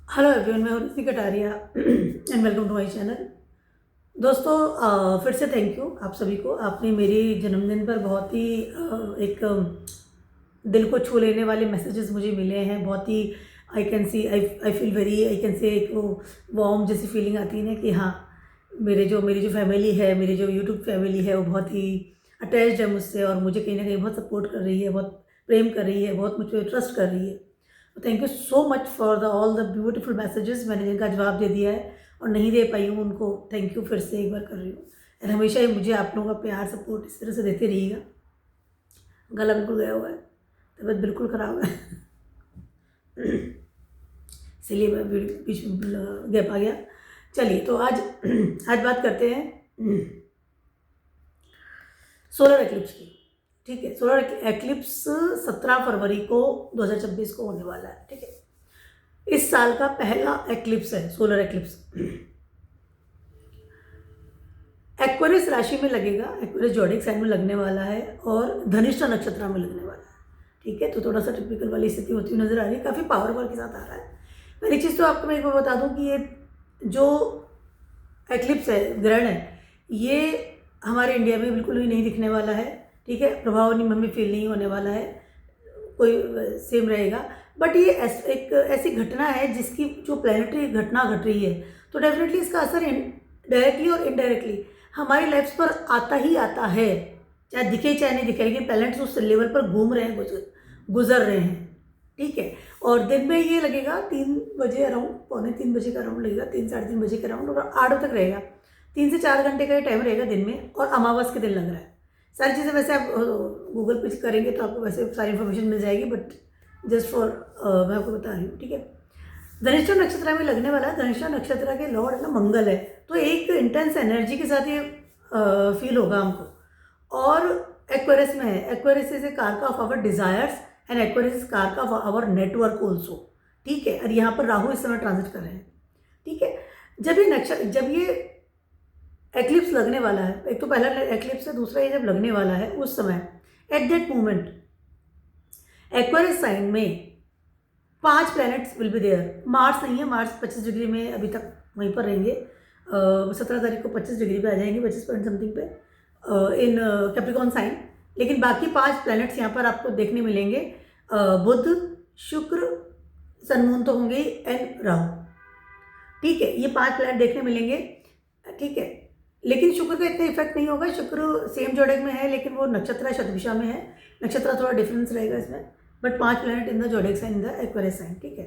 Hello everyone, मैं हूँ Ritika Kataria and welcome to my channel. दोस्तों, फिर से थैंक यू आप सभी को। आपने मेरी जन्मदिन पर बहुत ही एक दिल को छू लेने वाले मैसेजेस मुझे मिले हैं। बहुत ही I can see I feel very I can say एक वो वार्म जैसी फीलिंग आती है ना कि हाँ, मेरी जो फैमिली है, मेरी जो यूट्यूब फैमिली है, वो बहुत ही अटैच्ड है मुझसे और मुझे कहीं ना कहीं बहुत सपोर्ट कर रही है, बहुत प्रेम कर रही है, बहुत मुझ पर ट्रस्ट कर रही है। Thank you so much for the all the beautiful messages. मैंने जिनका जवाब दे दिया है और नहीं दे पाई हूँ उनको थैंक यू फिर से एक बार कर रही हूँ। एंड हमेशा ही मुझे आप लोगों का प्यार सपोर्ट इस तरह से देते रहिएगा। गला बिल्कुल गया हुआ है, तबीयत बिल्कुल ख़राब है इसलिए मैं बीच में गैप आ गया। चलिए, तो आज बात करते हैं सोलर एक्लिप्स की। ठीक है, सोलर एक्लिप्स 17 फरवरी को 2026 को होने वाला है। ठीक है, इस साल का पहला एक्लिप्स है सोलर एक्लिप्स। एक्वेरियस राशि में लगेगा, एक्वेरियस जोडिक साइन में लगने वाला है और धनिष्ठा नक्षत्र में लगने वाला है। ठीक है, तो थोड़ा सा टिपिकल वाली स्थिति होती हुई नजर आ रही है, काफ़ी पावर के साथ आ रहा है। पहली चीज़ तो आपको मैं एक बार बता दूं कि ये जो एक्लिप्स है, ग्रहण है, ये हमारे इंडिया में बिल्कुल भी नहीं दिखने वाला है। ठीक है, प्रभाव नहीं हमें फील नहीं होने वाला है, कोई सेम रहेगा। बट ये एक ऐसी घटना है जिसकी जो प्लानिटरी घटना घट रही है, तो डेफिनेटली इसका असर डायरेक्टली और इनडायरेक्टली हमारी लाइफ पर आता ही आता है, चाहे दिखे चाहे नहीं दिखे, लेकिन प्लैनेट्स उस लेवल पर घूम रहे हैं, गुजर रहे हैं। ठीक है, और दिन में ये लगेगा 3 बजे अराउंड, 2:45 का अराउंड लगेगा, 3 साढ़े 3 बजे के अराउंड, और 8 बजे तक रहेगा। 3 से 4 घंटे का ये टाइम रहेगा दिन में, और अमावस के दिन लग रहा है। सारी चीज़ें वैसे आप गूगल पे करेंगे तो आपको वैसे सारी इन्फॉर्मेशन मिल जाएगी, बट जस्ट फॉर मैं आपको बता रही हूँ। ठीक है, धनिष्ठा नक्षत्र में लगने वाला है। धनिष्ठा नक्षत्र के लॉर्ड है ना मंगल है, तो एक इंटेंस एनर्जी के साथ ये फील होगा हमको। और एक्वेरियस में है, Aquarius is a karaka of our desires and Aquarius is karaka of our network also. ठीक है, और यहाँ पर राहु इस समय ट्रांजिट कर रहे हैं। ठीक है, जब ये एक्लिप्स लगने वाला है, एक तो पहला एक्लिप्स है, दूसरा ये जब लगने वाला है, उस समय at that moment Aquarius sign में 5 planets will be there. Mars नहीं है, मार्स 25 डिग्री में अभी तक वहीं पर रहेंगे। 17 तारीख को 25 डिग्री पे आ जाएंगे, 25 पॉइंट समथिंग पे इन कैप्रिकॉन साइन। लेकिन बाकी 5 प्लैनेट्स यहाँ पर आपको देखने मिलेंगे। बुध, शुक्र, सन, मून तो होंगे, एंड राहु। ठीक है, ये 5 प्लैनेट देखने मिलेंगे। ठीक है, लेकिन शुक्र का इतना इफेक्ट नहीं होगा। शुक्र सेम जोड़क में है, लेकिन वो नक्षत्र शतभिषा में है, नक्षत्र थोड़ा डिफरेंस रहेगा इसमें। But 5 planet in the zodiac sign, in the Aquarius sign. ठीक है,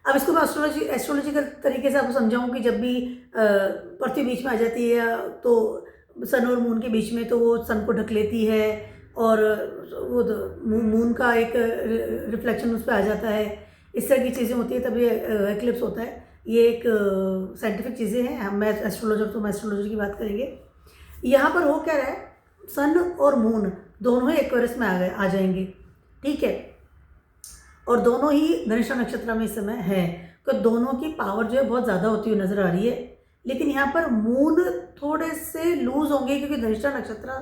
अब इसको मैं एस्ट्रोलॉजिकल तरीके से आपको समझाऊं कि जब भी पृथ्वी बीच में आ जाती है तो सन और मून के बीच में, तो वो सन को ढक लेती है और वो मून का एक रिफ्लेक्शन उस पर आ जाता है। इस तरह की चीज़ें होती है, तभी एक्लिप्स होता है। ये एक साइंटिफिक चीज़ें हैं, मैं एस्ट्रोलॉजर तो मैं एस्ट्रोलॉजर की बात करेंगे। यहाँ पर हो क्या रहा है, सन और मून दोनों ही एक्वेरियस में आ जाएंगे। ठीक है, और दोनों ही धनिष्ठा नक्षत्र में इस समय है, तो दोनों की पावर जो है बहुत ज़्यादा होती हुई नजर आ रही है। लेकिन यहाँ पर मून थोड़े से लूज होंगे, क्योंकि धनिष्ठा नक्षत्र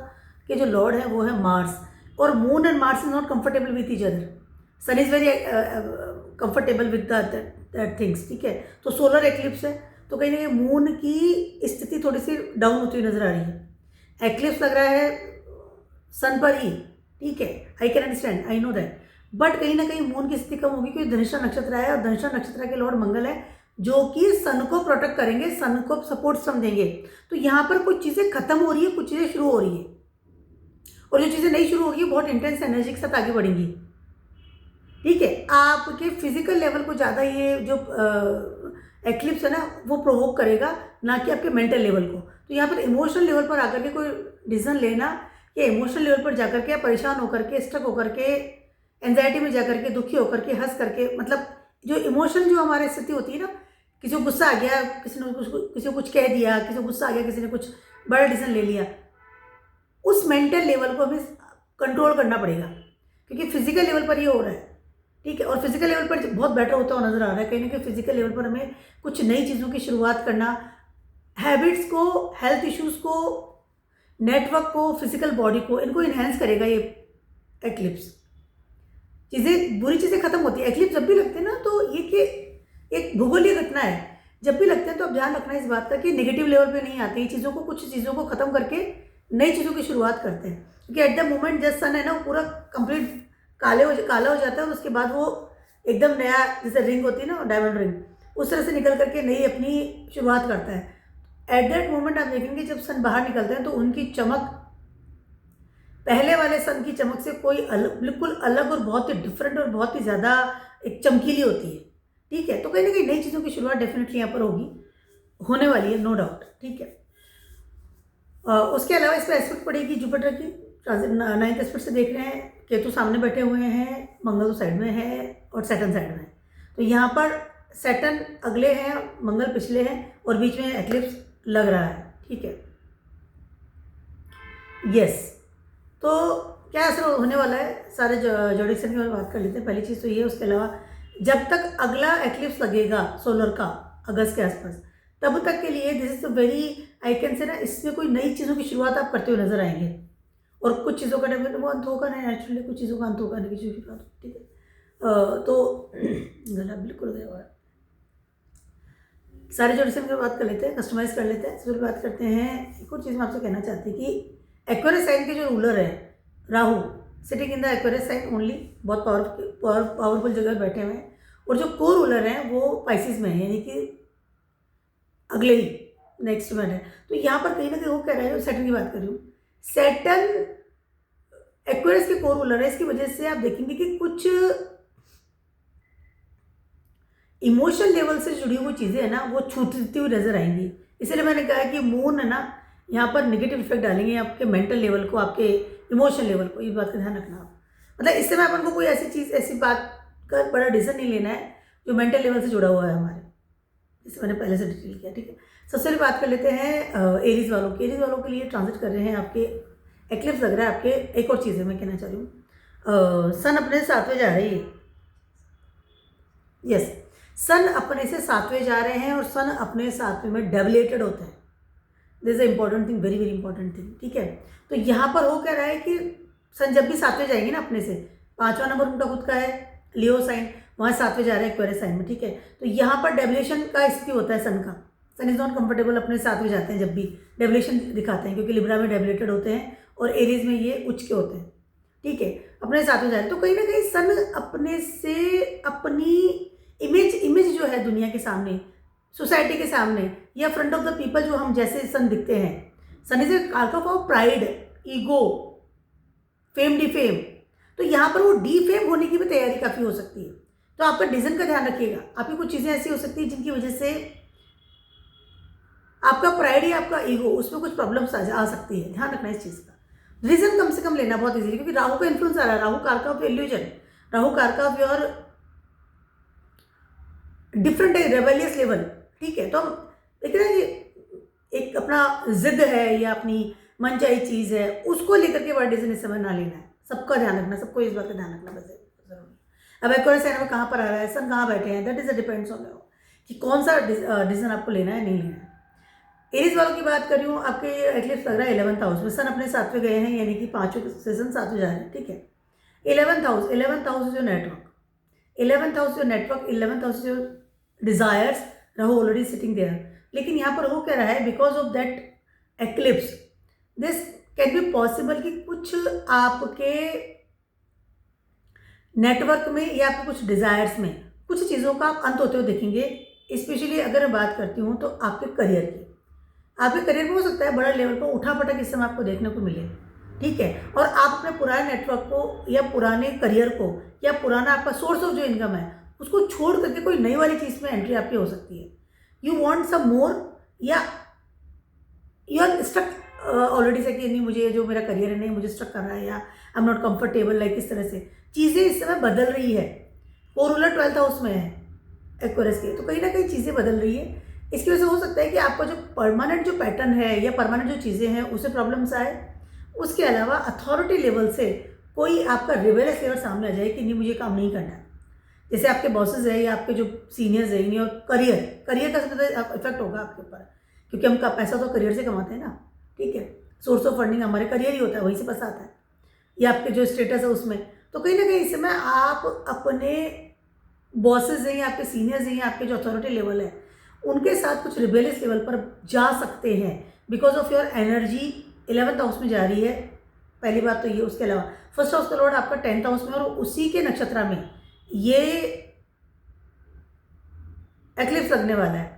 के जो लॉर्ड है वो है मार्स, और moon and Mars is not comfortable with each other. Sun is very comfortable with that things. ठीक है, तो सोलर एक्लिप्स है, तो कहीं ना कहीं मून की स्थिति थोड़ी सी डाउन होती हुई नजर आ रही है। एक्लिप्स लग रहा है सन पर ही। ठीक है, I can understand, I know that, but कहीं ना कहीं मून की स्थिति कम होगी, क्योंकि धनिष्ठा नक्षत्र है और धनिष्ठा नक्षत्र के लॉर्ड मंगल है, जो कि सन को प्रोटेक्ट करेंगे, सन को सपोर्ट सिस्टम देंगे। तो यहाँ पर कुछ चीज़ें खत्म हो रही है, कुछ चीज़ें शुरू हो रही है, और जो चीज़ें नहीं शुरू हो रही है बहुत इंटेंस एनर्जी के साथ आगे बढ़ेंगी। ठीक है, आपके फिजिकल लेवल को ज़्यादा ये जो एक्लिप्स है ना वो प्रोवोक करेगा, ना कि आपके मेंटल लेवल को। तो यहाँ पर इमोशनल लेवल पर आकर के कोई डिसीजन लेना, या इमोशनल लेवल पर जाकर के परेशान होकर के, स्ट्रक होकर के, एंजाइटी में जाकर के, दुखी होकर के, हंस करके, मतलब जो इमोशन जो हमारी स्थिति होती है ना, किसी को गुस्सा आ गया, किसी को कुछ कह दिया, किसी को गुस्सा आ गया, किसी ने कुछ बड़ा डिसीजन ले लिया, उस मेंटल लेवल को हमें कंट्रोल करना पड़ेगा, क्योंकि फिजिकल लेवल पर ये हो रहा है। ठीक है, और फिजिकल लेवल पर बहुत बेटर होता हुआ नजर आ रहा है। कहीं ना कहीं फिजिकल लेवल पर हमें कुछ नई चीज़ों की शुरुआत करना, हैबिट्स को, हेल्थ इश्यूज को, नेटवर्क को, फिजिकल बॉडी को, इनको इन्हेंस करेगा ये एक्लिप्स। चीज़ें, बुरी चीज़ें खत्म होती है। एक्लिप्स जब भी लगते हैं ना, तो ये कि एक भूगोलीय घटना है, जब भी लगते हैं तो अब ध्यान रखना इस बात का कि नेगेटिव लेवल पे नहीं आते, ये चीज़ों को, कुछ चीज़ों को ख़त्म करके नई चीज़ों की शुरुआत करते हैं। क्योंकि एट द मोमेंट जस्ट सन है ना, वो पूरा कंप्लीट काला हो जाता है और उसके बाद वो एकदम नया, जैसे रिंग होती है ना, डायमंड रिंग, उस तरह से निकल करके नई अपनी शुरुआत करता है। एट दैट मोमेंट आप देखेंगे जब सन बाहर निकलते हैं तो उनकी चमक पहले वाले सन की चमक से कोई बिल्कुल अलग और बहुत ही डिफरेंट और बहुत ही ज़्यादा एक चमकीली होती है। ठीक है, तो कहीं ना कहीं नई चीज़ों की शुरुआत डेफिनेटली यहाँ पर होगी, होने वाली है, नो डाउट। ठीक है, उसके अलावा इस पर एस्पेक्ट पड़ेगी जुपिटर की, ट्रांजिट 9th एस्पेक्ट से देख रहे हैं, केतु सामने बैठे हुए हैं, मंगल साइड में है और सैटर्न साइड में है। तो यहाँ पर सैटर्न अगले हैं, मंगल पिछले हैं और बीच में एक्लिप्स लग रहा है। ठीक है, यस। तो क्या असर होने वाला है, सारे जोडिक साइन की बात कर लेते हैं। पहली चीज़ तो ये है, उसके अलावा जब तक अगला एक्लिप्स लगेगा सोलर का अगस्त के आसपास, तब तक के लिए this is a very, I can से ना, इसमें कोई नई चीज़ों की शुरुआत आप करते हुए नजर आएंगे और कुछ चीज़ों का डेवलपमेंट वो अंत होगा ना, नेचुरली कुछ चीज़ों का अंत होगा, नई चीज़ों की बात। ठीक है, तो गला बिल्कुल गया हुआ है। सारे जोडिक की बात कर लेते हैं, कस्टमाइज कर लेते हैं। सबसे बात करते हैं, एक और चीज़ मैं आपसे कहना चाहती हूँ कि एक्वेरियस साइन के जो रूलर है Rahu, sitting in the Aquarius sign only, बहुत पावरफुल जगह बैठे हुए हैं, और जो को रूलर हैं वो पाइसिस में है, यानी कि अगले ही नेक्स्ट में है। तो यहाँ पर कहीं ना कहीं वो कह रहा है, सैटर्न की बात कर रही हूँ, सैटर्न एक्वेरियस के को रूलर है, इसकी वजह से आप देखेंगे कि कुछ इमोशन लेवल से जुड़ी हुई चीज़ें है ना, वो छूटती हुई नजर आएंगी। इसलिए मैंने कहा कि मून है ना, यहाँ पर नेगेटिव इफेक्ट डालेंगे आपके मेंटल लेवल को, आपके इमोशनल लेवल को, इस बात का ध्यान रखना आप। मतलब इस समय अपन को कोई ऐसी चीज़, ऐसी बात का बड़ा डिसीजन नहीं लेना है जो मेंटल लेवल से जुड़ा हुआ है हमारे, जिसे मैंने पहले से डिटेल किया। ठीक है, सबसे पहले बात कर लेते हैं एरीज वालों की। एरीज वालों के लिए ट्रांजिट कर रहे हैं आपके एक्लिप्स लग रहा है आपके। एक और चीज़ है मैं कहना चाह रही हूँ, सन अपने 7वें जा रही है, यस, सन अपने से 7वें जा रहे हैं और सन अपने 7वें में डेवलेटेड होते हैं। This is important thing, very very important thing. ठीक है, तो यहाँ पर वो कह रहा है कि सन जब भी 7वें जाएंगे ना अपने से, 5वां नंबर उनका खुद का है लियो साइन, वहाँ 7वें जा रहे हैं एक्वेरियस साइन में। ठीक है, तो यहाँ पर डेवलेशन का स्थिति होता है सन का, सन इज नॉट कंफर्टेबल अपने 7वें जाते हैं जब भी डेवलेशन दिखाते हैं, क्योंकि लिब्रा में डेवलेटेड होते हैं और एरीज में ये उच्च के होते हैं। ठीक है, अपने 7वें जा रहे हैं, तो कहीं ना कहीं सन अपने से अपनी इमेज जो है दुनिया के सामने, सोसाइटी के सामने, या फ्रंट ऑफ द पीपल जो हम जैसे सन दिखते हैं, सन इज ए कारक of pride, ego, fame, defame. तो यहाँ पर वो डीफेम होने की भी तैयारी काफ़ी हो सकती है। तो आपका डिसीजन का ध्यान रखिएगा, आपकी कुछ चीज़ें ऐसी हो सकती है जिनकी वजह से आपका प्राइड या आपका ईगो, उसमें कुछ प्रॉब्लम्स आ सकती है, ध्यान रखना इस चीज़ का। रीजन कम से कम लेना बहुत इजीली, क्योंकि राहु का इन्फ्लुएंस आ रहा है, राहु कारक ऑफ इल्यूजन, राहु कारक of your different rebellious level. ठीक है, तो हम देखिए ना, ये एक अपना जिद है या अपनी मनचाही चीज़ है, उसको लेकर के बड़ा डिसीजन इस समय ना लेना है। सबका ध्यान रखना, सबको इस बात का ध्यान रखना बस जरूरी। अब एक्वेरियस साइन में कहाँ पर आ रहा है, सन कहाँ बैठे हैं, that is a depends on you कि कौन सा डिसीजन आपको लेना है, नहीं लेना है। एरीज वालों की बात कर रही हूँ, आपके एक्लिप्स लग रहा है 11th हाउस में, सन अपने 7वें गए हैं, यानी कि 5वें सेशन 7वें जा रहे हैं। ठीक है, 11th हाउस जो नेटवर्क, 11th हाउस जो नेटवर्क, 11th हाउस जो desires, Rahu already sitting there. लेकिन यहाँ पर वो कह रहा है because of that eclipse this can be possible कि कुछ आपके नेटवर्क में या आपके कुछ डिजायर्स में कुछ चीज़ों का आप अंत होते हुए देखेंगे। स्पेशली अगर मैं बात करती हूँ तो आपके करियर की, आपके करियर में हो सकता है बड़ा लेवल पर उठापटक इस समय आपको देखने को मिले। ठीक है, और आप अपने पुराने नेटवर्क को या पुराने करियर को या पुराना आपका सोर्स ऑफ जो इनकम है उसको छोड़ करके कोई नई वाली चीज़ में एंट्री आपकी हो सकती है। यू वांट सम मोर, या यू आर स्टक ऑलरेडी से कि नहीं, मुझे जो मेरा करियर है नहीं मुझे स्टक कर रहा है, या आई एम नॉट कंफर्टेबल, लाइक इस तरह से चीज़ें इस समय बदल रही है। को रूलर 12th हाउस में है एक्वेरियस के, तो कहीं ना कहीं चीज़ें बदल रही है। इसकी वजह से हो सकता है कि आपका जो परमानेंट जो पैटर्न है या परमानेंट जो चीज़ें हैं उससे प्रॉब्लम्स आए। उसके अलावा अथॉरिटी लेवल से कोई आपका रिवेलियस लेवल सामने आ जाए कि नहीं मुझे काम नहीं करना है, जैसे आपके बॉसेस है या आपके जो सीनियर्स है, और करियर का सबसे ज़्यादा इफेक्ट होगा आपके ऊपर, क्योंकि हम पैसा तो करियर से कमाते हैं ना। ठीक है, सोर्स ऑफ फंडिंग हमारे करियर ही होता है, वहीं से पैसा आता है, या आपके जो स्टेटस है उसमें। तो कहीं ना कहीं इस समय आप अपने बॉसेस हैं या आपके सीनियर्स हैं या आपके जो अथॉरिटी लेवल है उनके साथ कुछ रिबेलियस लेवल पर जा सकते हैं, because of your energy 11th house में जा रही है। पहली बात तो ये, उसके अलावा फर्स्ट हाउस का लॉर्ड आपका 10th हाउस में और उसी के नक्षत्र में ये एक्लिप्स लगने वाला है।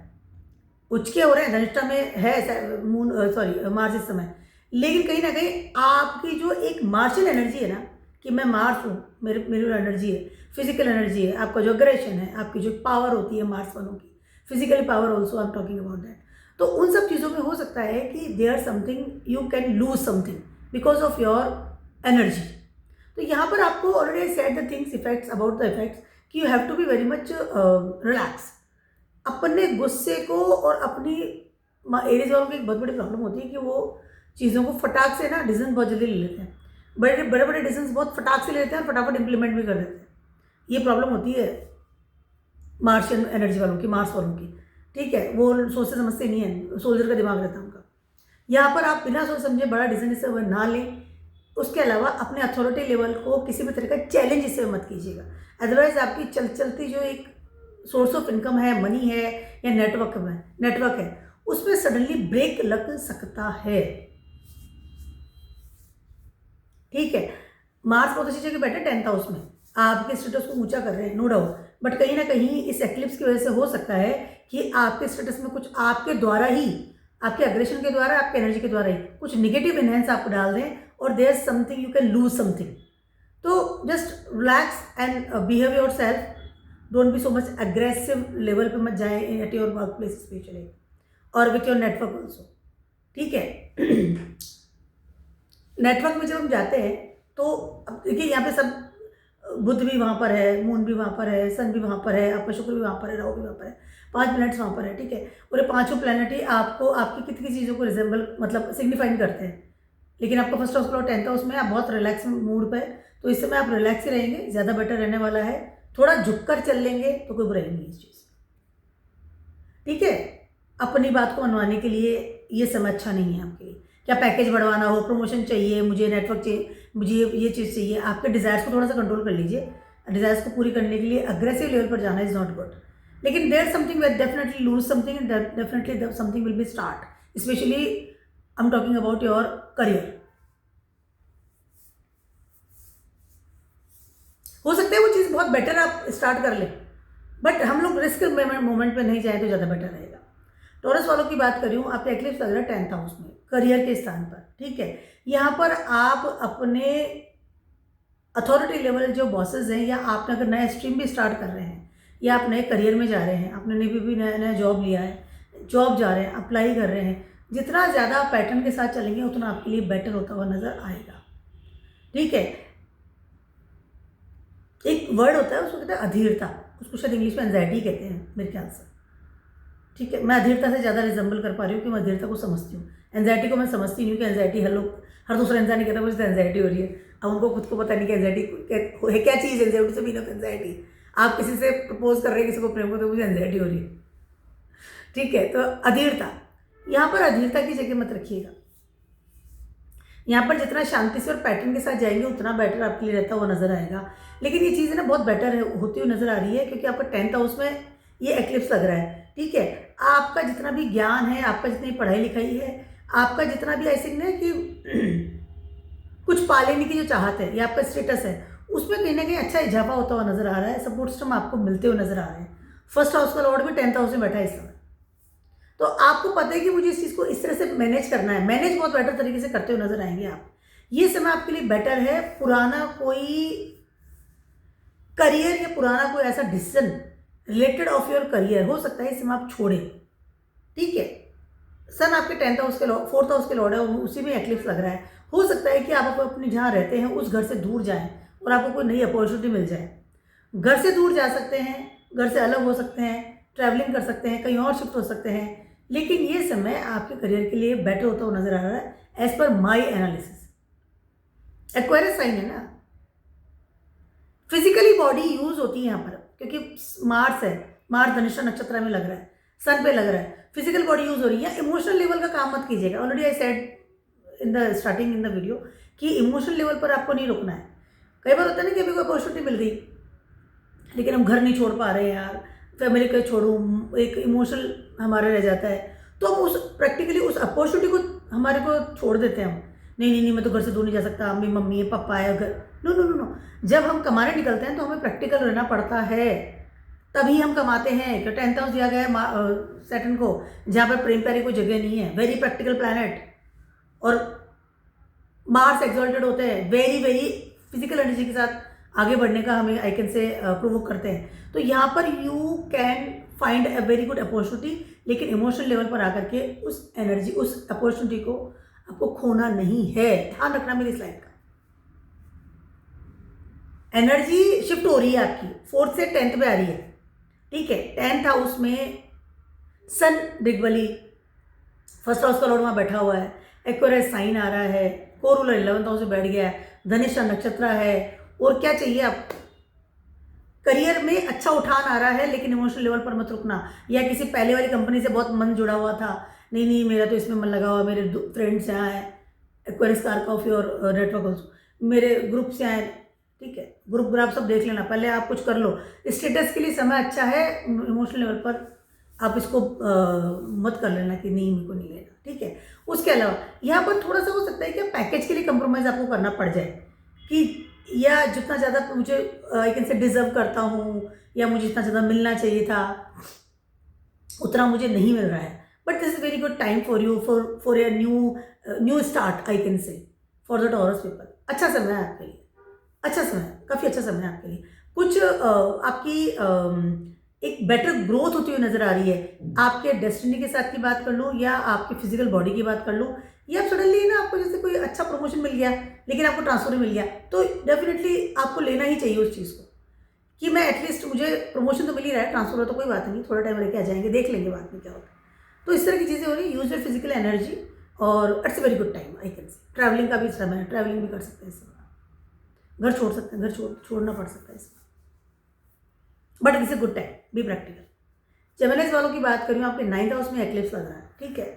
उच्च के हो रहे हैं, धनिष्ठा में है मून, सॉरी मार्स इस समय, लेकिन कहीं ना कहीं आपकी जो एक मार्शल एनर्जी है ना, कि मैं मार्स हूँ, मेरी एनर्जी है, फिजिकल एनर्जी है, आपका जो अग्रेशन है, आपकी जो पावर होती है मार्स वालों की, physically power also I am talking about that. तो उन सब चीज़ों में हो सकता है कि there something you can lose something because of your energy. तो यहाँ पर आपको already said the things effects about the effects कि you have to be very much relax. अपने गुस्से को और अपनी एरीज वालों की एक बहुत बड़ी प्रॉब्लम होती है कि वो चीज़ों को फटाक से ना डिसीजन बहुत जल्दी ले लेते हैं, बड़े बड़े डिसीजन बहुत फटाक से ले लेते हैं और फटाफट इंप्लीमेंट भी कर देते हैं। ये प्रॉब्लम होती है मार्शियन एनर्जी वालों की, मार्स वालों की, ठीक है। वो सोचते समझते नहीं है, सोल्जर का दिमाग रहता है उनका। यहाँ पर आप बिना सोच समझे बड़ा डिसीजन इससे ना लें। उसके अलावा अपने अथॉरिटी लेवल को किसी भी तरह का चैलेंज इससे मत कीजिएगा, अदरवाइज आपकी चलती जो एक सोर्स ऑफ इनकम है, मनी है या नेटवर्क है, उसमें सडनली ब्रेक लग सकता है, ठीक है। मार्स बहुत अच्छी जगह बैठे 10th हाउस में, आपके स्टेटस को ऊंचा कर रहे हैं, नो डाउट, बट कहीं ना कहीं इस एक्लिप्स की वजह से हो सकता है कि आपके स्टेटस में कुछ आपके द्वारा ही, आपके अग्रेशन के द्वारा, आपके एनर्जी के द्वारा ही कुछ निगेटिव इनहेंस आपको डाल दें और there something you can lose something. तो just relax and behave your self, don't be so much aggressive level पे मत जाए at your work place specially और विथ योर नेटवर्क ऑल्सो, ठीक है। नेटवर्क में जब हम जाते हैं तो अब देखिए यहाँ पे सब, बुध भी वहाँ पर है, मून भी वहाँ पर है, सन भी वहाँ पर है, आपका शुक्र भी वहाँ पर है, राहु भी वहाँ पर है, 5 प्लैनेट्स वहाँ पर है, ठीक है। और ये पांचों प्लैनेट ही आपको आपकी कितनी चीज़ों को रिजेंबल मतलब सिग्निफाइन करते हैं, लेकिन आपका फर्स्ट हाउस और 10th हाउस में आप बहुत रिलैक्स मूड पर, तो इस समय आप रिलैक्स ही रहेंगे, ज़्यादा बेटर रहने वाला है। थोड़ा झुककर चल लेंगे तो कोई बुराई नहीं इस चीज़, ठीक है। अपनी बात को मनवाने के लिए ये समय अच्छा नहीं है आपके लिए। क्या पैकेज बढ़वाना हो, प्रमोशन चाहिए, मुझे नेटवर्क चाहिए, मुझे ये चीज़ चाहिए, आपके डिज़ायर्स को थोड़ा सा कंट्रोल कर लीजिए। डिज़ायर्स को पूरी करने के लिए अग्रेसिव लेवल पर जाना इज़ नॉट गुड, लेकिन there something will definitely lose something and definitely something will be start, specially I am talking about your career. हो सकता है वो चीज़ बहुत बेटर आप स्टार्ट कर लें, बट हम लोग रिस्क मोमेंट पे नहीं जाए तो ज़्यादा बेटर रहेगा। टॉरस वालों की बात करूँ, आपके एक्लिप्स लग रहा है 10th हाउस में, करियर के स्थान पर, ठीक है। यहाँ पर आप अपने अथॉरिटी लेवल जो बॉसेस हैं, या आपने अगर नया स्ट्रीम भी स्टार्ट कर रहे हैं, या आप नए करियर में जा रहे हैं, आपने ने भी नया जॉब लिया है, जॉब जा रहे हैं, अप्लाई कर रहे हैं, जितना ज़्यादा आप पैटर्न के साथ चलेंगे उतना आपके लिए बेटर होता हुआ नज़र आएगा, ठीक है। एक वर्ड होता है, उसको कहते हैं अधीरता, उसको शायद इंग्लिश में एंजाइटी कहते हैं मेरे ख्याल से, ठीक है। मैं अधीरता से ज़्यादा रिजेंबल कर पा रही हूँ कि मैं अधीरता को समझती हूँ। एंजाइटी को मैं समझती नहीं हूँ कि एंजाइटी हर दूसरा इंसान नहीं कहता मुझे तो एंजाइटी हो रही है। अब उनको खुद को पता नहीं कि एंजाइटी है क्या चीज़, एंजाइटी से मीन ऑफ एंजाइटी। आप किसी से प्रपोज कर रहे हैं, किसी को प्रेम को, तो मुझे एंजाइटी हो रही है, ठीक है। तो अधीरता, यहाँ पर अधीरता की जगह मत रखिएगा। यहाँ पर जितना शांति से और पैटर्न के साथ जाएंगे उतना बेटर आपके लिए रहता हुआ नजर आएगा। लेकिन ये चीज़ ना बहुत बेटर होती हुई नजर आ रही है, क्योंकि आपका 10th हाउस में ये एक्लिप्स लग रहा है, ठीक है। आपका जितना भी ज्ञान है, आपका जितनी पढ़ाई लिखाई है, आपका जितना भी ऐसे ना कि कुछ पा लेने की जो चाहत है, या आपका स्टेटस है, उसमें कहीं ना कहीं अच्छा इजाफा होता हुआ नजर आ रहा है। सपोर्ट सिस्टम आपको मिलते हुए नजर आ रहे हैं। फर्स्ट हाउस का लॉर्ड भी 10th हाउस में बैठा है इस समय, तो आपको पता है कि मुझे इस चीज़ को इस तरह से मैनेज करना है, मैनेज बहुत बेटर तरीके से करते हुए नजर आएंगे आप। ये समय आपके लिए बेटर है। पुराना कोई करियर या पुराना कोई ऐसा decision related of your career हो सकता है इस समय आप छोड़ें, ठीक है। सन आपके 10th हाउस के 4th हाउस के लॉर्ड है, उसी में एक्लिप्स लग रहा है। हो सकता है कि आप अपने जहाँ रहते हैं उस घर से दूर जाएं और आपको कोई नई अपॉर्चुनिटी मिल जाए। घर से दूर जा सकते हैं, घर से अलग हो सकते हैं, ट्रैवलिंग कर सकते हैं, कहीं और शिफ्ट हो सकते हैं, लेकिन ये समय आपके करियर के लिए बेटर होता हुआ नजर आ रहा है एज पर माई एनालिसिस। एक्वेरियस साइन है ना, फिजिकली बॉडी यूज होती है यहाँ पर, क्योंकि मार्स है, मार्स धनिष्ठा नक्षत्र में लग रहा है, सन पे लग रहा है, फिजिकल बॉडी यूज हो रही है। इमोशनल लेवल का काम मत कीजिएगा। Already I said in the starting in the video कि इमोशनल लेवल पर आपको नहीं रुकना है। कई बार होता है ना कि अभी कोई अपॉर्चुनिटी मिल गई लेकिन हम घर नहीं छोड़ पा रहे हैं यार, फैमिली को छोड़ूँ, एक इमोशनल हमारा रह जाता है, तो हम उस प्रैक्टिकली उस अपॉर्चुनिटी को हमारे को छोड़ देते हैं हम। नहीं नहीं नहीं, मैं तो घर से दूर नहीं जा सकता, मेरी मम्मी है, पापा है, घर। नो नो नो नो, जब हम कमाने निकलते हैं तो हमें प्रैक्टिकल रहना पड़ता है, तभी हम कमाते हैं। कि 10th हाउस दिया गया है सैटर्न को, जहाँ पर प्रेम प्यारी कोई जगह नहीं है, वेरी प्रैक्टिकल प्लैनेट। और मार्स एक्सॉल्टेड होते हैं, वेरी वेरी फिजिकल एनर्जी के साथ आगे बढ़ने का हमें आइकन से प्रोवोक करते हैं। तो यहाँ पर you can find a very good opportunity, लेकिन इमोशनल लेवल पर आकर के उस एनर्जी, उस अपॉर्चुनिटी को आपको खोना नहीं है। ध्यान रखना मेरी स्लाइड का। एनर्जी शिफ्ट हो रही है आपकी, 4th से 10th में आ रही है, ठीक है। 10th हाउस में सन दिग्बली, फर्स्ट हाउस का लॉर्ड वहाँ बैठा हुआ है, एक्वेरियस साइन आ रहा है, कोरूलर 11th हाउस में बैठ गया है, धनिष्ठा नक्षत्र है। और क्या चाहिए आप? करियर में अच्छा उठान आ रहा है, लेकिन इमोशनल लेवल पर मत रुकना। या किसी पहले वाली कंपनी से बहुत मन जुड़ा हुआ था, नहीं नहीं मेरा तो इसमें मन लगा हुआ, मेरे फ्रेंड्स यहाँ हैं, एक्वेरियस कारकॉफी और नेटवर्क हाउस, मेरे ग्रुप से आए, ठीक है। ग्रुप सब देख लेना, पहले आप कुछ कर लो। स्टेटस के लिए समय अच्छा है, इमोशनल लेवल पर आप इसको मत कर लेना कि नहीं मेरे को नहीं लेना, ठीक है। उसके अलावा यहाँ पर थोड़ा सा हो सकता है कि पैकेज के लिए कंप्रोमाइज़ आपको करना पड़ जाए, कि या जितना ज़्यादा मुझे आई कैन से डिज़र्व करता हूँ, या मुझे जितना ज़्यादा मिलना चाहिए था उतना मुझे नहीं मिल रहा है। But this is very good time for you, for a new start, I can से, फॉर द टॉरस पीपल। अच्छा समय है आपके लिए, अच्छा समय, काफ़ी अच्छा समय है आपके लिए। कुछ आपकी एक बेटर ग्रोथ होती हुई नज़र आ रही है। आपके डेस्टिनी के साथ की बात कर लूँ, या आपकी फिजिकल बॉडी की बात कर लूँ, या सडनली ना आपको जैसे कोई अच्छा प्रमोशन मिल गया लेकिन आपको ट्रांसफर मिल गया, तो डेफिनेटली आपको लेना ही चाहिए उस चीज़ को, कि मैं एटलीस्ट, मुझे प्रमोशन तो मिल ही रहा है, ट्रांसफर हो तो कोई बात नहीं, थोड़ा टाइम लेके आ जाएंगे, देख लेंगे बाद में क्या होता है। तो इस तरह की चीज़ें हो रही है। यूज योर फिजिकल एनर्जी, और it's a very good time, I can से। ट्रैवलिंग का भी समय है, ट्रैवलिंग भी कर सकते हैं इस समय, घर छोड़ सकते हैं, घर छोड़ना पड़ सकता है इसमें, but it's a good time, be practical. Geminis वालों की बात करूँ, आपके 9th हाउस में एक्लिप्स लग रहा है, ठीक है।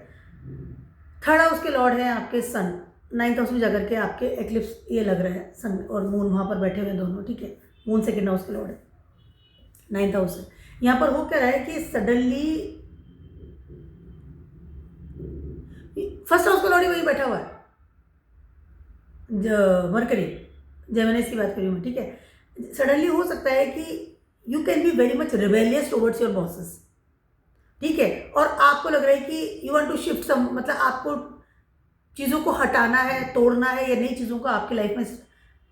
3rd हाउस के लॉर्ड हैं आपके सन, 9th हाउस में जाकर के आपके एक्लिप्स ये लग रहा है, सन और मून वहाँ पर बैठे हुए हैं दोनों, ठीक है। मून 2nd हाउस के लॉर्ड है, 9th हाउस है। यहाँ पर हो क्या रहा है कि सडनली 1st हाउस का लॉर्ड ही वहीं बैठा हुआ है, मरकरी, जेमिनीज की बात करी मैं, ठीक है। सडनली हो सकता है कि you can B very much rebellious towards your bosses, ठीक है। और आपको लग रहा है कि यू वांट टू शिफ्ट सम, मतलब आपको चीज़ों को हटाना है, तोड़ना है, या नई चीज़ों को आपकी लाइफ में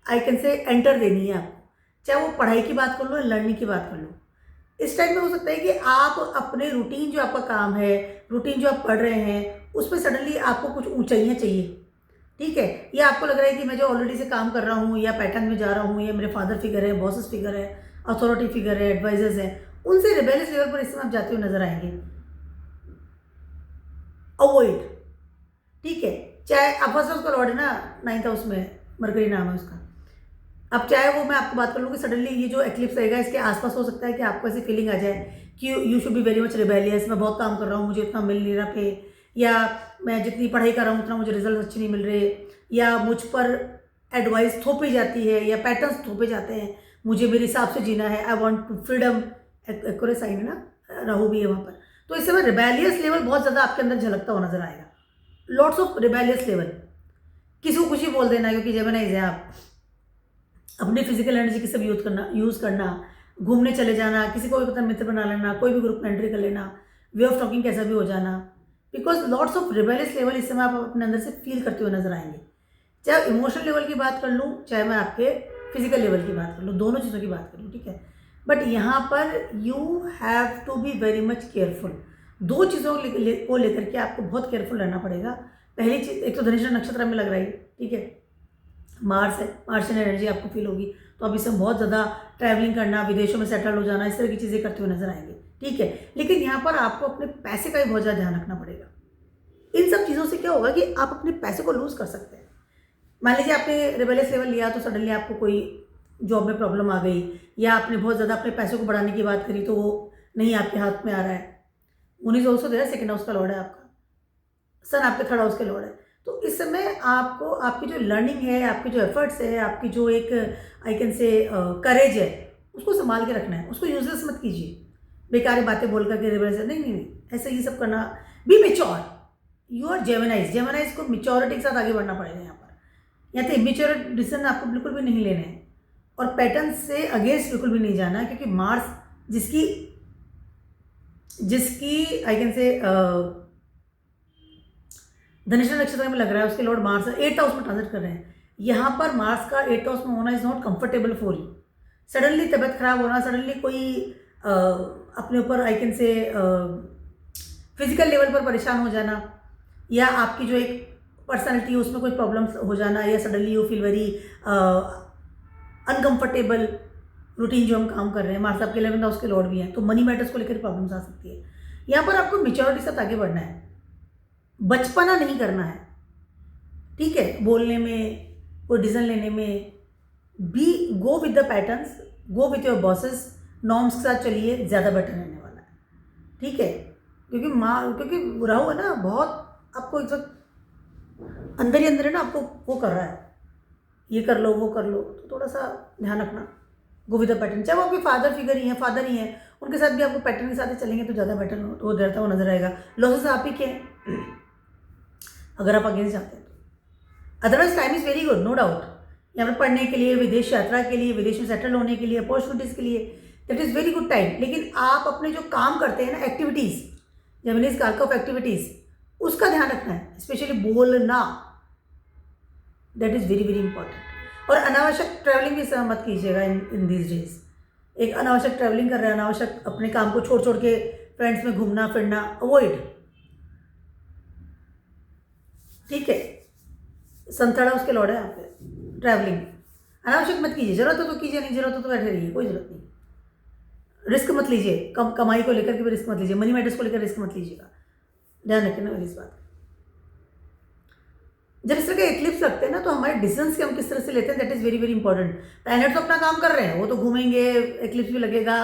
आई कैन से एंटर देनी है आपको, चाहे वो पढ़ाई की बात कर लो या लर्निंग की बात कर लो। इस टाइम में हो सकता है कि आप अपने रूटीन, जो आपका काम है, रूटीन जो आप पढ़ रहे हैं, उसमें सडनली आपको कुछ ऊंचाइयाँ चाहिए, ठीक है। या आपको लग रहा है कि मैं जो ऑलरेडी से काम कर रहा हूँ, या पैटर्न में जा रहा हूँ, या मेरे फादर फिगर है, बॉसेस फिगर है, अथॉरिटी फिगर है, एडवाइजर्स हैं, उनसे रिबेलियस लेवल पर इस समय आप जाते हुए नजर आएंगे। अवॉइड, ठीक है। चाहे आप 1st हाउस का लॉर्ड है ना, 9th हाउस में मरकरी नाम है उसका। अब चाहे वो, मैं आपको बात कर लूँ कि सडनली ये जो एक्लिप्स रहेगा, इसके आसपास हो सकता है कि आपको ऐसी फीलिंग आ जाए कि you should be very much rebellious, मैं बहुत काम कर रहा हूँ, मुझे इतना मिल नहीं रहा पे, या मैं जितनी पढ़ाई कर रहा हूँ उतना मुझे रिजल्ट अच्छे नहीं मिल रहे, या मुझ पर एडवाइस थोपी जाती है, या पैटर्न्स थोपे जाते हैं, मुझे मेरे हिसाब से जीना है, I want to freedom. Aquarius sign है ना, राहु भी है वहाँ पर। तो इस समय रिबेलियस लेवल बहुत ज़्यादा आपके अंदर झलकता हुआ नजर आएगा, लॉट्स ऑफ रिबेलियस लेवल। किसी को कुछ ही बोल देना, क्योंकि जेमिनीज है आप, अपने फिजिकल एनर्जी की सब यूज़ करना, घूमने चले जाना, किसी को भी पता मित्र बना लेना, कोई भी ग्रुप में एंट्री कर लेना, वे ऑफ टॉकिंग कैसा भी हो जाना, because lots of rebellious level इस समय आप अपने अंदर से फील करते हुए नजर आएंगे। चाहे इमोशनल लेवल की बात कर लूँ, चाहे मैं आपके फिजिकल लेवल की बात कर लूँ, दोनों चीज़ों की बात कर लूँ, ठीक है। बट यहाँ पर you have to be very much careful. दो चीज़ों को लेकर के आपको बहुत केयरफुल रहना पड़ेगा। पहली चीज़, एक तो धनिष्ठा नक्षत्र में लग रहा है, ठीक है, मार्स है, मार्शियन एनर्जी आपको फील होगी, तो अब इसमें बहुत ज़्यादा ट्रैवलिंग करना, विदेशों में सेटल हो जाना, इस तरह की चीज़ें करते हुए नजर आएंगे, ठीक है। लेकिन यहाँ पर आपको अपने पैसे का भी बहुत ज़्यादा ध्यान रखना पड़ेगा। इन सब चीज़ों से क्या होगा कि आप अपने पैसे को लूज़ कर सकते हैं। मान लीजिए आपने रिबेलियस लेवल लिया, तो सडनली आपको कोई जॉब में प्रॉब्लम आ गई, या आपने बहुत ज़्यादा अपने पैसों को बढ़ाने की बात करी, तो वो नहीं आपके हाथ में आ रहा है। 19 ऑल्सो दे रहा है, 2nd हाउस का लॉर्ड है आपका, सन आपके 3rd हाउस के लॉर्ड है। तो इस समय आपको आपकी जो लर्निंग है, आपके जो एफर्ट्स है, आपकी जो एक आई कैन से करेज है, उसको संभाल के रखना है। उसको यूजलेस मत कीजिए, बेकार बातें बोल करके रिवर्स नहीं नहीं नहीं, ऐसे ये सब करना। Be mature, you are Geminis, Geminis को मेच्योरिटी के साथ आगे बढ़ना पड़ेगा यहाँ पर। या तो इमेच्योर डिसीजन आपको बिल्कुल भी नहीं लेने हैं और पैटर्न से अगेंस्ट बिल्कुल भी नहीं जाना है, क्योंकि मार्स जिसकी आई कैन से धनिष्ठा नक्षत्र में लग रहा है, उसके लॉर्ड मार्स 8th हाउस में ट्रांजिट कर रहे हैं। यहाँ पर मार्स का 8th हाउस में होना is not comfortable for you. Suddenly तबीयत खराब होना, सडनली कोई अपने ऊपर आई कैन से फिजिकल लेवल पर परेशान हो जाना, या आपकी जो एक पर्सनैलिटी है उसमें कोई प्रॉब्लम्स हो जाना, या suddenly you feel very uncomfortable routine जो हम काम कर रहे हैं। मार्स आपके 11th हाउस के लॉर्ड भी हैं, तो मनी मैटर्स को लेकर प्रॉब्लम्स आ सकती है। यहाँ पर आपको मेच्योरिटी से आगे बढ़ना है, बचपना नहीं करना है, ठीक है। बोलने में, कोई डिसीजन लेने में, go with the patterns, go with your bosses, norms के साथ चलिए, ज़्यादा बेटर रहने वाला है, ठीक है। क्योंकि राहु है ना, बहुत आपको एक वक्त अंदर ही अंदर है ना, आपको वो कर रहा है, ये कर लो वो कर लो, तो थोड़ा सा ध्यान रखना। गो विद द पैटर्न, चाहे वो आपके फादर फिगर ही हैं, फादर ही हैं, उनके साथ भी आपको पैटर्न के साथ ही चलेंगे तो ज़्यादा बेटर हो रहता हुआ नजर आएगा। लॉसेस आप ही के हैं अगर आप अगेंस्ट जाते हैं तो। Otherwise time is very good, no doubt. यहाँ पर पढ़ने के लिए, विदेश यात्रा के लिए, विदेश में सेटल होने के लिए, अपॉर्चुनिटीज़ के लिए, that is very good time. लेकिन आप अपने जो काम करते हैं ना, एक्टिविटीज़, जेमिनीज कारक ऑफ एक्टिविटीज़, उसका ध्यान रखना है, स्पेशली बोलना, that is very very important. और अनावश्यक ट्रैवलिंग भी समय मत कीजिएगा इन दीज डेज। एक अनावश्यक ट्रैवलिंग कर रहे हैं, अनावश्यक अपने काम को छोड़ छोड़ के फ्रेंड्स में घूमना फिरना अवॉइड, ठीक है। संथड़ा उसके लॉर्ड है यहाँ पे। ट्रैवलिंग अनावश्यक मत कीजिए, जरूरत हो तो कीजिए, नहीं जरूरत हो तो बैठे रहिए, कोई जरूरत नहीं। रिस्क मत लीजिए, कमाई को लेकर के भी रिस्क मत लीजिए, मनी मैटर्स को लेकर रिस्क मत लीजिएगा, ध्यान रखें ना मेरी इस बात। जब इस तरह के एक्लिप्स लगते हैं ना, तो हमारे डिसीजंस के हम किस तरह से लेते हैं, that is very very important. Planet तो अपना काम कर रहे हैं, वो तो घूमेंगे, एक्लिप्स भी लगेगा,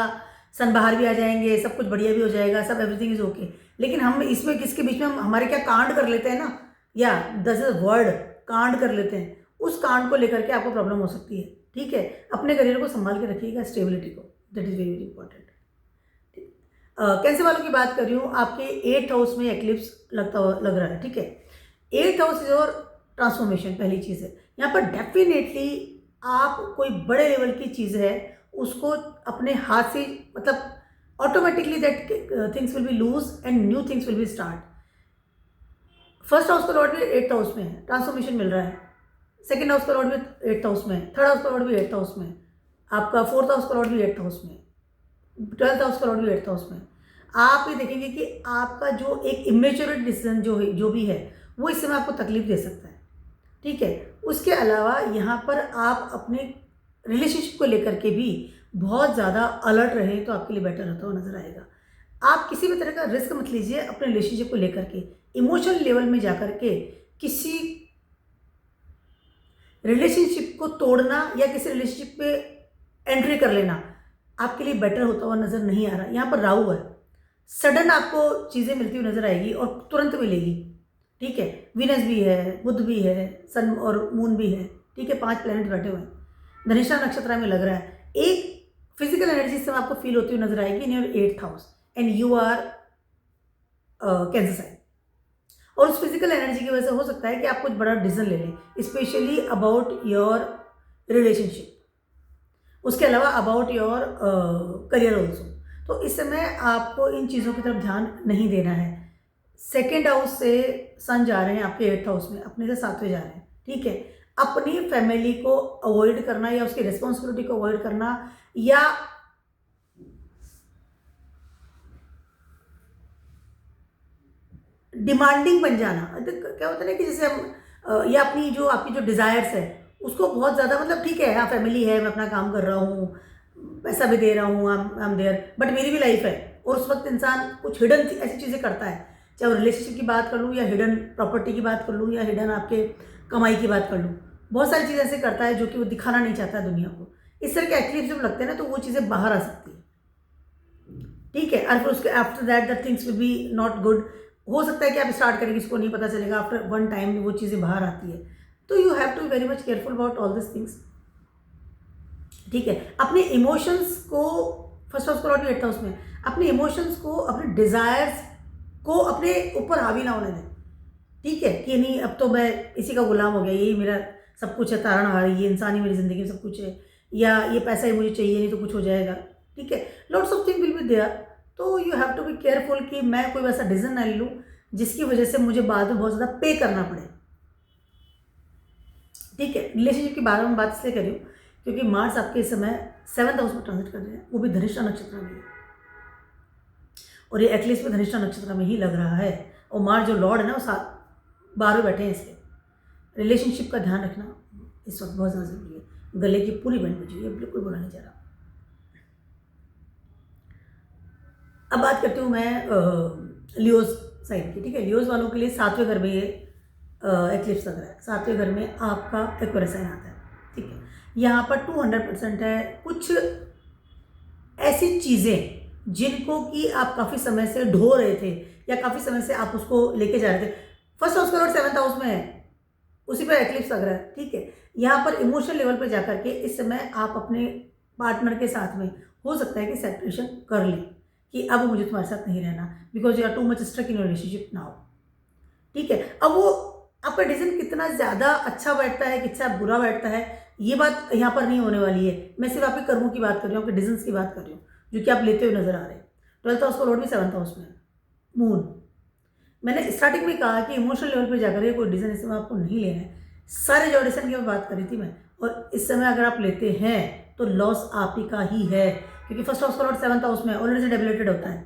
सन बाहर भी आ जाएंगे, सब कुछ बढ़िया भी हो जाएगा, सब एवरीथिंग इज ओके। लेकिन हम इसमें किसके बीच में हम हमारे क्या कांड कर लेते हैं ना, या दिस इज वर्ड, कांड कर लेते हैं, उस कांड को लेकर के आपको प्रॉब्लम हो सकती है, ठीक है। अपने करियर को संभाल के रखिएगा, स्टेबिलिटी को, that is very very important. Cancer वालों की बात कर रही हूँ, आपके 8th हाउस में एक्लिप्स लग रहा है, ठीक है। 8th हाउस इज और ट्रांसफॉर्मेशन, पहली चीज़ है यहाँ पर। डेफिनेटली आप कोई बड़े लेवल की चीज़ है उसको अपने हाथ से, मतलब automatically that things will be lose and new things will be start. First house का लॉर्ड भी 8th हाउस में है, ट्रांसफॉर्मेशन मिल रहा है। सेकेंड हाउस का लॉर्ड भी 8th हाउस में है, थर्ड हाउस का लॉर्ड भी 8th हाउस में है, आपका 4th हाउस का लॉर्ड भी 8th हाउस में है, 12th हाउस का लॉर्ड भी 8th हाउस में है। आप ये देखेंगे कि आपका जो एक इमेच्योर डिसीजन जो भी है वो इस समय आपको तकलीफ दे सकता है, ठीक है। उसके अलावा यहाँ पर आप अपने रिलेशनशिप को लेकर के भी बहुत ज़्यादा अलर्ट रहें तो आपके लिए बेटर रहता हुआ नजर आएगा। आप किसी भी तरह का रिस्क मत लीजिए अपने रिलेशनशिप को लेकर के। इमोशनल लेवल में जाकर के किसी रिलेशनशिप को तोड़ना या किसी रिलेशनशिप पे एंट्री कर लेना आपके लिए बेटर होता हुआ नज़र नहीं आ रहा। यहाँ पर राहु है, सडन आपको चीज़ें मिलती हुई नजर आएगी और तुरंत मिलेगी, ठीक है। वीनस भी है, बुध भी है, सन और मून भी है, ठीक है। 5 प्लैनेट बैठे हुए हैं, धनिष्ठा नक्षत्र में लग रहा है। एक फिजिकल एनर्जी से आपको फील होती हुई नजर आएगी in your 8th house and you are Cancer sign. और उस फिजिकल एनर्जी की वजह से हो सकता है कि आप कुछ बड़ा डिसीजन ले लें, स्पेशली अबाउट योर रिलेशनशिप, उसके अलावा अबाउट योर करियर ऑल्सो। तो इस समय आपको इन चीज़ों की तरफ ध्यान नहीं देना है। सेकेंड हाउस से सन जा रहे हैं आपके 8th हाउस में, अपने से 7वें जा रहे हैं, ठीक है। अपनी फैमिली को अवॉइड करना या उसकी रिस्पॉन्सिबिलिटी को अवॉइड करना, या डिमांडिंग बन जाना। क्या होता है ना कि जैसे हम या अपनी जो आपकी जो डिज़ायर्स है उसको बहुत ज़्यादा, मतलब ठीक है हाँ फैमिली है, मैं अपना काम कर रहा हूँ, पैसा भी दे रहा हूँ, आई एम देयर, बट मेरी भी लाइफ है। और उस वक्त इंसान कुछ हिडन ऐसी चीज़ें करता है, चाहे वो रिलेशनशिप की बात कर लूँ या हिडन प्रॉपर्टी की बात कर लूँ या हिडन आपके कमाई की बात कर लूँ, बहुत सारी चीज़ें ऐसे करता है जो कि वो दिखाना नहीं चाहता है दुनिया को। इस तरह के एक्टिविटीज जब लगते हैं ना तो वो चीज़ें बाहर आ सकती है, ठीक है। और फिर उसके after that the things will B not good. हो सकता है कि आप स्टार्ट करें, किसी को नहीं पता चलेगा, आफ्टर वन टाइम वो चीज़ें बाहर आती है। तो you have to be very much careful about all this things, ठीक है। अपने इमोशंस को, फर्स्ट हाउस लॉर्ड भी 8th हाउस में, अपने इमोशंस को, अपने डिज़ायर्स को अपने ऊपर हावी ना होने दें, ठीक है। कि नहीं अब तो मैं इसी का गुलाम हो गया, यही मेरा सब कुछ है, तारणहार, ये इंसान ही मेरी ज़िंदगी में सब कुछ है, या ये पैसा ही मुझे चाहिए, नहीं तो कुछ हो जाएगा, ठीक है। Lots of thing will be there. तो you have to be careful कि मैं कोई वैसा डिसीजन ना ले लूँ जिसकी वजह से मुझे बाद में बहुत ज़्यादा पे करना पड़े, ठीक है। रिलेशनशिप के बारे में बात इसलिए कर रही हूँ क्योंकि मार्स आपके इस समय 7th हाउस में ट्रांजिट कर रहे हैं, वो भी धनिष्ठा नक्षत्र में है, और ये एक्लिप्स में धनिष्ठा नक्षत्र में ही लग रहा है। और मार्स जो लॉर्ड है ना, वो 12 बैठे हैं इसके। रिलेशनशिप का ध्यान रखना इस वक्त बहुत ज़्यादा जरूरी है। गले की पूरी बैंड बजी है, बिल्कुल बुरा नहीं जा रहा। अब बात करती हूँ मैं लियोज साइड की, ठीक है। लियोज वालों के लिए 7वें घर में ये एक्लिप्स लग रहा है। 7वें घर में आपका एक्वेरियस साइन आता है, ठीक है। यहाँ पर 200% है कुछ ऐसी चीज़ें जिनको कि आप काफ़ी समय से ढो रहे थे या काफ़ी समय से आप उसको लेके जा रहे थे। फर्स्ट हाउस का लॉर्ड 7th हाउस में है, उसी पर एक्लिप्स लग रहा है, ठीक है। यहाँ पर इमोशनल लेवल पर जाकर के इस समय आप अपने पार्टनर के साथ में हो सकता है कि सेपरेशन कर लें कि अब मुझे तुम्हारे साथ नहीं रहना, because you are too much struck in your relationship now, ठीक है। अब वो आपका डिसीजन कितना ज़्यादा अच्छा बैठता है, कितना बुरा बैठता है, ये बात यहाँ पर नहीं होने वाली है। मैं सिर्फ आपके कर्मों की बात कर रही हूँ, आपके डिसीजंस की बात कर रही हूँ जो कि आप लेते हुए नजर आ रहे हैं। 12th हाउस का लॉर्ड भी 7th हाउस में है, मून। मैंने स्टार्टिंग में कहा कि इमोशनल लेवल पे जाकर कोई डिसीजन इस समय आपको नहीं लेना है। सारे जो डिसीजन की मैं बात कर रही थी मैं, और इस समय अगर आप लेते हैं तो लॉस आप ही का ही है, क्योंकि फर्स्ट हाउस का लॉर्ड 7th हाउस में ऑलरेडी से डेबिलेटेड होता है,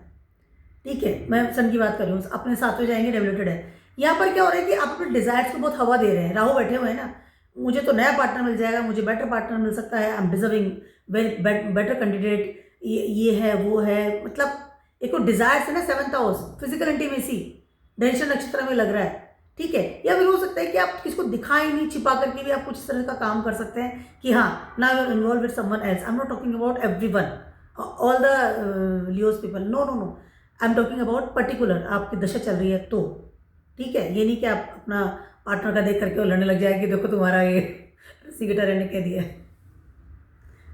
ठीक है। मैं सन की बात कर रही हूँ, अपने 7वें जाएंगे, डेबिलेटेड है। यहाँ पर क्या हो रहा है कि आप अपने डिजायर्स को बहुत हवा दे रहे हैं। राहु बैठे हुए हैं ना, मुझे तो नया पार्टनर मिल जाएगा, मुझे बेटर पार्टनर मिल सकता है, I am deserving better candidate, ये है वो है, मतलब एक डिजायर्स है ना। 7th house physical intimacy Dhanishtha नक्षत्र में लग रहा है, ठीक है। या फिर हो सकता है कि आप किसको दिखाई नहीं, छिपा करके भी आप कुछ इस तरह का काम कर सकते हैं कि हाँ now you are involve with someone else. I am not talking about everyone, all the Leos people, no no no, I am talking about particular आपकी दशा चल रही है तो, ठीक है। ये नहीं कि आप अपना पार्टनर का देख करके वो लड़ने लग जाए कि देखो तुम्हारा ये रस्सी गिटार ने कह दिया,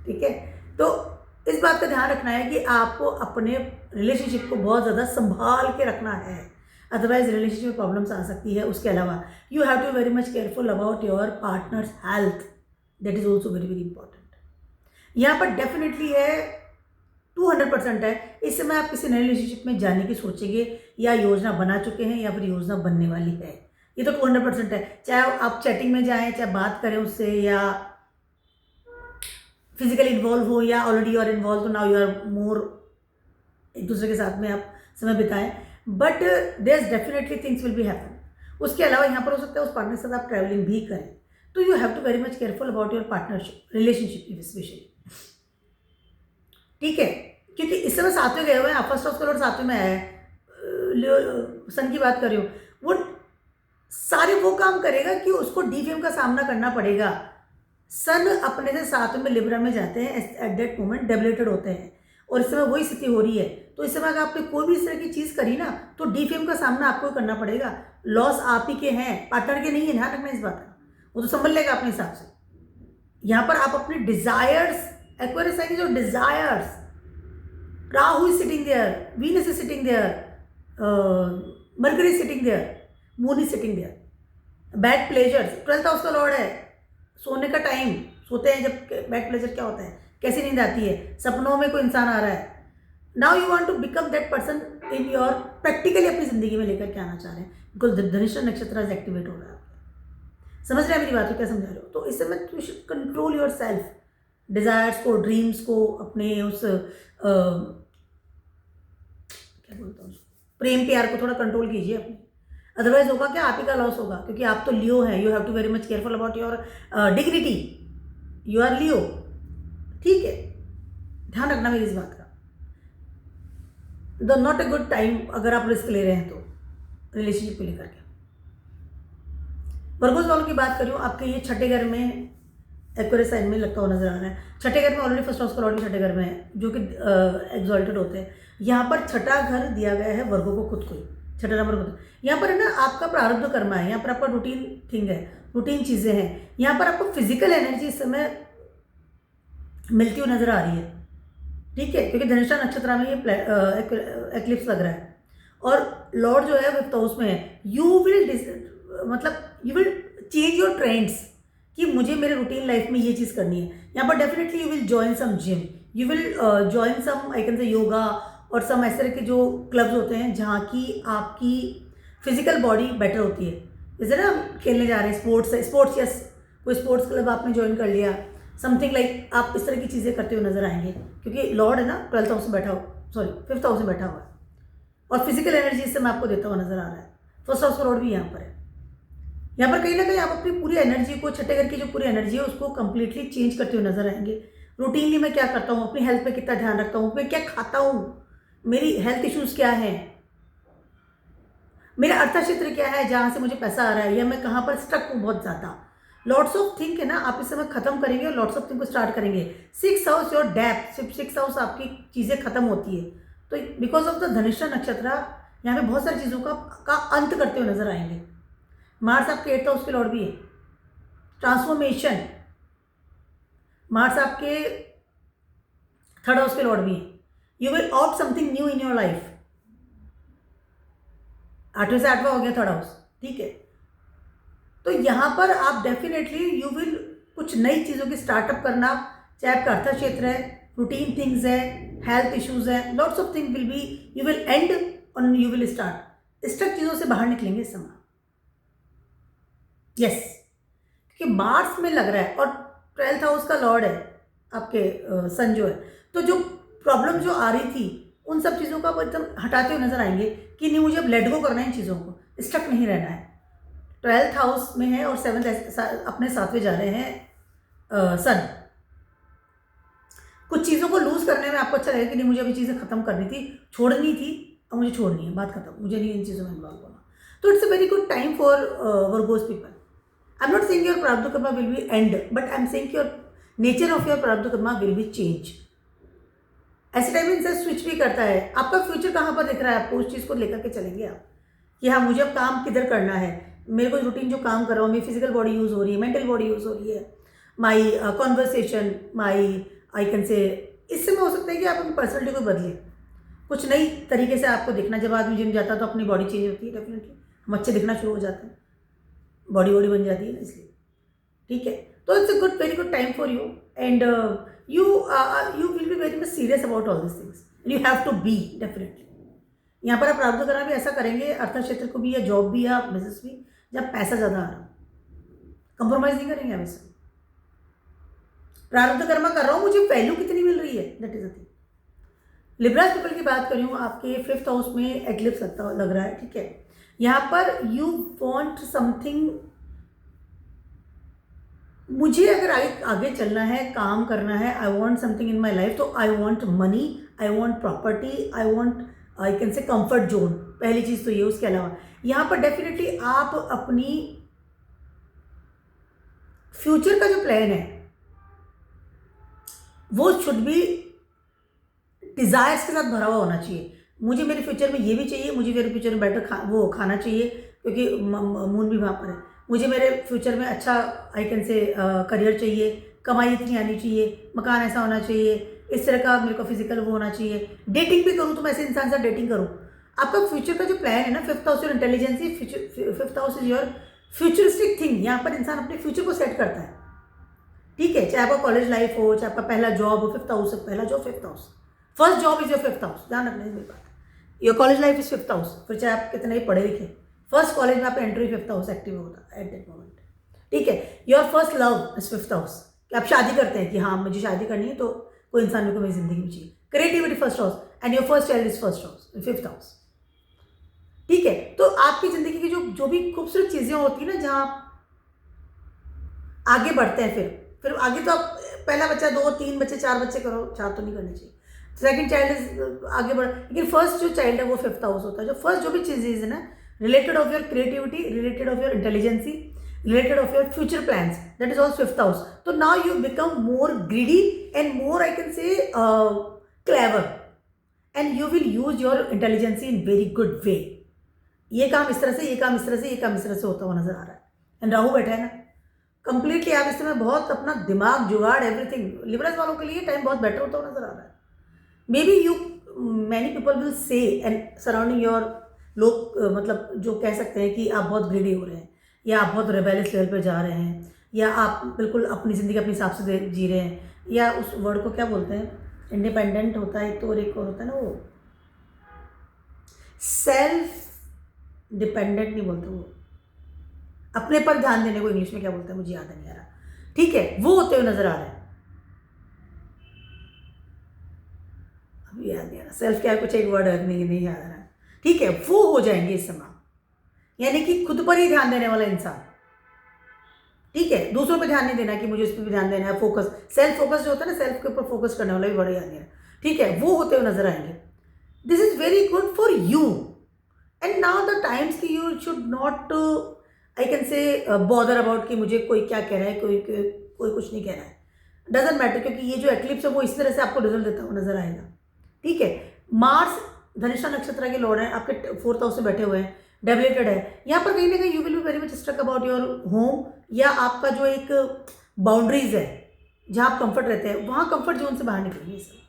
ठीक है। तो इस बात का ध्यान रखना है कि आपको अपने रिलेशनशिप को बहुत ज़्यादा संभाल के रखना है, अदरवाइज रिलेशनशिप में प्रॉब्लम्स आ सकती है। उसके अलावा you have to very much careful about your partner's health, that is also very very important. यहाँ पर डेफिनेटली है 200% है। इस समय आप किसी नए रिलेशनशिप में जाने की सोचेंगे या योजना बना चुके हैं या फिर योजना बनने वाली है, ये तो 200% है। चाहे आप चैटिंग में जाएं, चाहे बात करें उससे, या फिजिकली इन्वॉल्व हो, या ऑलरेडी यू आर इन्वॉल्व, तो नाउ यू आर मोर एक दूसरे के साथ में आप समय बिताएं, but there definitely things will be happen. उसके अलावा यहाँ पर हो सकता है उस पार्टनर के साथ आप ट्रैवलिंग भी करें, तो you have to very much careful about your partnership relationship specially, ठीक है। क्योंकि इस समय 7वें गए हुए हैं, फर्स्ट हाउस का लॉर्ड 7वें में आया है, सन की बात कर रही हूँ, वो सारे वो काम करेगा कि उसको डीफेम का सामना करना पड़ेगा। सन अपने से 7वें में लिब्रा में जाते हैं, एट दैट मोमेंट डेबिलेटेड होते हैं, और इस समय वही स्थिति हो रही है। तो इस समय अगर आपने कोई भी इस तरह की चीज़ करी ना, तो डीफेम का सामना आपको करना पड़ेगा। लॉस आप ही के हैं, पार्टनर के नहीं है, ध्यान रखना इस बात का, वो तो संभल लेगा अपने हिसाब से। यहाँ पर आप अपने डिजायर्स, एक्वेरियस है कि जो desires, Rahu is sitting there, Venus is sitting there, Mercury is sitting there, moon is sitting there, bad pleasures, 12th house का लॉर्ड है, सोने का टाइम, सोते हैं जब, बैड प्लेजर क्या होता है, कैसी नींद आती है, सपनों में कोई इंसान आ रहा है। Now you want to become that person in your, practically अपनी जिंदगी में लेकर के आना चाह रहे हैं, बिकॉज धनिष्ठा नक्षत्र एक्टिवेट हो रहा है। समझ रहे हैं मेरी बात को, क्या समझा रहे हो? तो इस समय you should control your self, desires को, ड्रीम्स को, अपने उस क्या बोलता हूँ, प्रेम प्यार को थोड़ा कंट्रोल कीजिए अपने, अदरवाइज होगा क्या, आप ही का लॉस होगा, क्योंकि आप तो लियो हैं। You have to very much careful about your dignity, you are Leo, ठीक है। ध्यान रखना मेरी इस बात का, the not a good time अगर आप रिस्क ले रहे हैं तो रिलेशनशिप को लेकर के। वर्गोस वालों की बात करूँ, आपके ये 6ठे घर में एक्वेरियस साइन में लगता हुआ नजर आ रहा है। 6ठे घर में ऑलरेडी फर्स्ट हाउस का लॉर्ड भी 6ठे घर में है, जो कि एक्सॉल्टेड होते हैं। यहाँ पर 6ठा घर दिया गया है वर्गों को खुद को ही, छठा नंबर यहाँ पर है ना आपका प्रारब्ध कर्मा है, यहाँ पर आपका रूटीन थिंग है, रूटीन चीज़ें हैं। यहाँ पर आपको फिजिकल एनर्जी इस समय मिलती हुई नजर आ रही है, ठीक है, क्योंकि धनिष्ठा नक्षत्र में ये एक्लिप्स लग रहा है और लॉर्ड जो है फिफ्थ हाउस में है। You will change your trends कि मुझे मेरे रूटीन लाइफ में ये चीज़ करनी है। यहाँ पर definitely you will join some gym, you will join some I can say yoga और सम ऐसे तरह के जो क्लब्स होते हैं जहाँ की आपकी फिजिकल बॉडी बेटर होती है। जैसे ना हम खेलने जा रहे हैं स्पोर्ट्स, यस, कोई स्पोर्ट्स क्लब आपने ज्वाइन कर लिया, समथिंग लाइक आप इस तरह की चीज़ें करते हुए नजर आएंगे, क्योंकि लॉर्ड है ना 12th हाउस में बैठा हो, सॉरी 5th हाउस में बैठा हुआ है और फिजिकल एनर्जी इससे मैं आपको देता हुआ नजर आ रहा है। फर्स्ट हाउस का लॉर्ड भी यहाँ पर है। यहाँ पर कहीं ना कहीं आप अपनी पूरी एनर्जी को, छठे घर की जो पूरी एनर्जी है उसको कंप्लीटली चेंज करते हुए नजर आएंगे। रूटीनली मैं क्या करता हूँ, अपनी हेल्थ पे कितना ध्यान रखता हूँ, मैं क्या खाता हूँ, मेरी हेल्थ इश्यूज क्या है, मेरा अर्थ क्षेत्र क्या है जहाँ से मुझे पैसा आ रहा है, या मैं कहाँ पर स्टक हूँ बहुत ज़्यादा। लॉट्स ऑफ थिंग है ना, आप इस समय खत्म करेंगे और लॉट्स ऑफ थिंग को स्टार्ट करेंगे। 6th house your depth, 6th house आपकी चीज़ें खत्म होती है। तो बिकॉज ऑफ द धनिष्ठा नक्षत्र यहाँ पे बहुत सारी चीज़ों का अंत करते हुए नजर आएंगे। मार्स आपके 8th हाउस के लॉर्ड भी है, ट्रांसफॉर्मेशन। मार्स आपके 3rd हाउस के लॉर्ड भी है। You will opt something new in your life. 8वें से 8वां हो गया 3rd हाउस, ठीक है। तो यहाँ पर आप डेफिनेटली यू विल कुछ नई चीज़ों की स्टार्टअप करना, चाहे आपका अर्थ क्षेत्र है, रूटीन थिंग्स है, हेल्थ इश्यूज है, lots of thing will B, you will and और यू विल स्टार्ट। स्टक चीज़ों से बाहर निकलेंगे इस समय, यस, क्योंकि मार्स में लग रहा है और 12th हाउस का लॉर्ड है आपके सन जो है। तो जो प्रॉब्लम जो आ रही थी उन सब चीज़ों का वो एकदम हटाते हुए नजर आएंगे कि नहीं, मुझे अब लेट गो करना है इन चीज़ों को, स्टक नहीं रहना है। 12th हाउस में है और 7th अपने 7वें जा रहे हैं सन। कुछ चीज़ों को लूज करने में आपको अच्छा लगेगा कि नहीं, मुझे अभी चीज़ें खत्म करनी थी, छोड़नी थी, अब मुझे छोड़नी है, बात खत्म, मुझे नहीं इन चीज़ों में इन्वॉल्व होना। तो it's a very good time for Virgos people. I am not saying your prarabdha karma will be end, but I am saying your nature of your prarabdha karma will be change. ऐसे टाइम में इंसान switch भी करता है। आपका future कहाँ पर दिख रहा है, आपको उस चीज़ को लेकर के चलेंगे आप कि हाँ, मुझे अब काम किधर करना है, मेरे को रूटीन जो काम कर रहा हूँ, मेरी फिजिकल बॉडी यूज़ हो रही है, मेंटल बॉडी यूज़ हो रही है, my conversation, my I can से, इससे में हो सकता है कि आप अपनी पर्सनैलिटी को बदलें, कुछ नई तरीके से आपको दिखना। जब आदमी जिम जाता है तो अपनी बॉडी चेंज होती है, डेफिनेटली हम अच्छे दिखना शुरू हो जाते हैं, बॉडी बन जाती है ना, इसलिए ठीक है। तो it's a good, very good time for you and you will be very much serious about all these things and you have to be definitely। यहाँ पर आप प्रारब्ध करना भी ऐसा करेंगे, अर्थ क्षेत्र को भी या जॉब भी या बिजनेस भी, जब पैसा ज़्यादा आ रहा हो, कंप्रोमाइज नहीं करेंगे आप इसमें। प्रारब्ध कर्मा कर रहा हूँ, मुझे वैल्यू कितनी मिल रही है, that is the thing. Libra people की बात करूँ, आपके 5th हाउस में एक्लिप्स लग रहा है, ठीक है। यहाँ पर यू वॉन्ट समथिंग, मुझे अगर आगे चलना है, काम करना है, I want something in my life, तो I want money, I want property, I want I can say comfort zone. पहली चीज़ तो ये। उसके अलावा यहाँ पर डेफिनेटली आप अपनी फ्यूचर का जो प्लान है वो शुड भी डिज़ायर्स के साथ भरा हुआ होना चाहिए। मुझे मेरे फ्यूचर में ये भी चाहिए, मुझे मेरे फ्यूचर में बेटर खाना चाहिए, क्योंकि मून भी वहाँ पर है। मुझे मेरे फ्यूचर में अच्छा आई कैन से करियर चाहिए, कमाई इतनी आनी चाहिए, मकान ऐसा होना चाहिए, इस तरह का मेरे को फिजिकल वो होना चाहिए। डेटिंग भी करूँ तो मैं ऐसे इंसान से डेटिंग करूँ। आपका फ्यूचर का जो प्लान है ना, 5th house your intelligency, 5th house is your futuristic thing. यहाँ पर इंसान अपने फ्यूचर को सेट करता है, ठीक है। चाहे आपका कॉलेज लाइफ हो, चाहे आपका पहला जॉब हो, 5th हाउस से पहला job 5th house, first job is your 5th house, ध्यान रखना मेरी बात। Your college life is 5th house, फिर चाहे आप कितने ही पढ़े लिखे, फर्स्ट कॉलेज में आप एंट्री 5th हाउस एक्टिव होता है एट दैट मोमेंट, ठीक है। Your first love is 5th house, कि आप शादी करते हैं कि हाँ मुझे शादी करनी है, तो कोई इंसान मेरे को मेरी जिंदगी में चाहिए। Creativity 1st house and your first child is 1st house, 5th house, ठीक है। तो आपकी जिंदगी की जो भी खूबसूरत चीजें होती है ना, जहाँ आप आगे बढ़ते हैं, फिर आगे तो आप पहला बच्चा, 2 3 बच्चे, 4 बच्चे करो, 4 तो नहीं करने चाहिए। सेकंड चाइल्ड इज आगे बढ़, लेकिन फर्स्ट जो चाइल्ड है वो 5th हाउस होता है। जो फर्स्ट जो भी चीज़ है ना, related of your creativity, related of your intelligency, related of your future plans, that is all 5th house. So now you become more greedy and more I can say clever, and you will use your intelligence in very good way. ये काम इस तरह से, ये काम इस तरह से, ये काम इस तरह से होता हुआ नजर आ रहा है। एंड राहु बैठा है ना, कंप्लीटली आप इस समय बहुत अपना दिमाग जुगाड़ एवरीथिंग, लिबरल्स वालों के लिए टाइम बहुत बेटर होता हुआ नजर आ रहा है। May be you many people will say and surrounding your, लोग मतलब जो कह सकते हैं कि आप बहुत ग्रीडी हो रहे हैं, या आप बहुत रेबेलियस लेवल पे जा रहे हैं, या आप बिल्कुल अपनी ज़िंदगी अपने हिसाब से जी रहे हैं, या उस वर्ड को क्या बोलते हैं, इंडिपेंडेंट होता है तो, और एक और होता है ना वो सेल्फ डिपेंडेंट नहीं बोलते, वो अपने पर ध्यान देने को इंग्लिश में क्या बोलते हैं मुझे याद नहीं आ रहा, ठीक है, वो होते हुए नजर आ रहे हैं। अभी याद नहीं आ रहा, सेल्फ क्या है, कुछ एक वर्ड नहीं याद आ रहा, ठीक है, वो हो जाएंगे इस समय, यानी कि खुद पर ही ध्यान देने वाला इंसान, ठीक है, दूसरों पे ध्यान नहीं देना कि मुझे उस पर भी ध्यान देना है, फोकस, सेल्फ फोकस जो होता है ना, सेल्फ के ऊपर फोकस करने वाला भी बड़ा याद नहीं है, ठीक है, वो होते हुए नजर आएंगे। This is very good for you, and now the times की you should not, I can say bother about कि मुझे कोई क्या कह रहा है, कोई कुछ नहीं कह रहा है, डजेंट मैटर, क्योंकि ये जो एक्लिप्स है वो इस तरह से आपको रिजल्ट देता हुआ नजर आएगा, ठीक है। मार्स धनिष्ठा नक्षत्र के लॉर्ड है, आपके 4th हाउस में बैठे हुए हैं, डेबिलेटेड है, यहाँ पर कहीं ना कहीं you will be very much struck about your home, या आपका जो एक बाउंड्रीज है जहाँ आप कंफर्ट रहते हैं, वहाँ कंफर्ट जोन से बाहर निकलेंगे सर।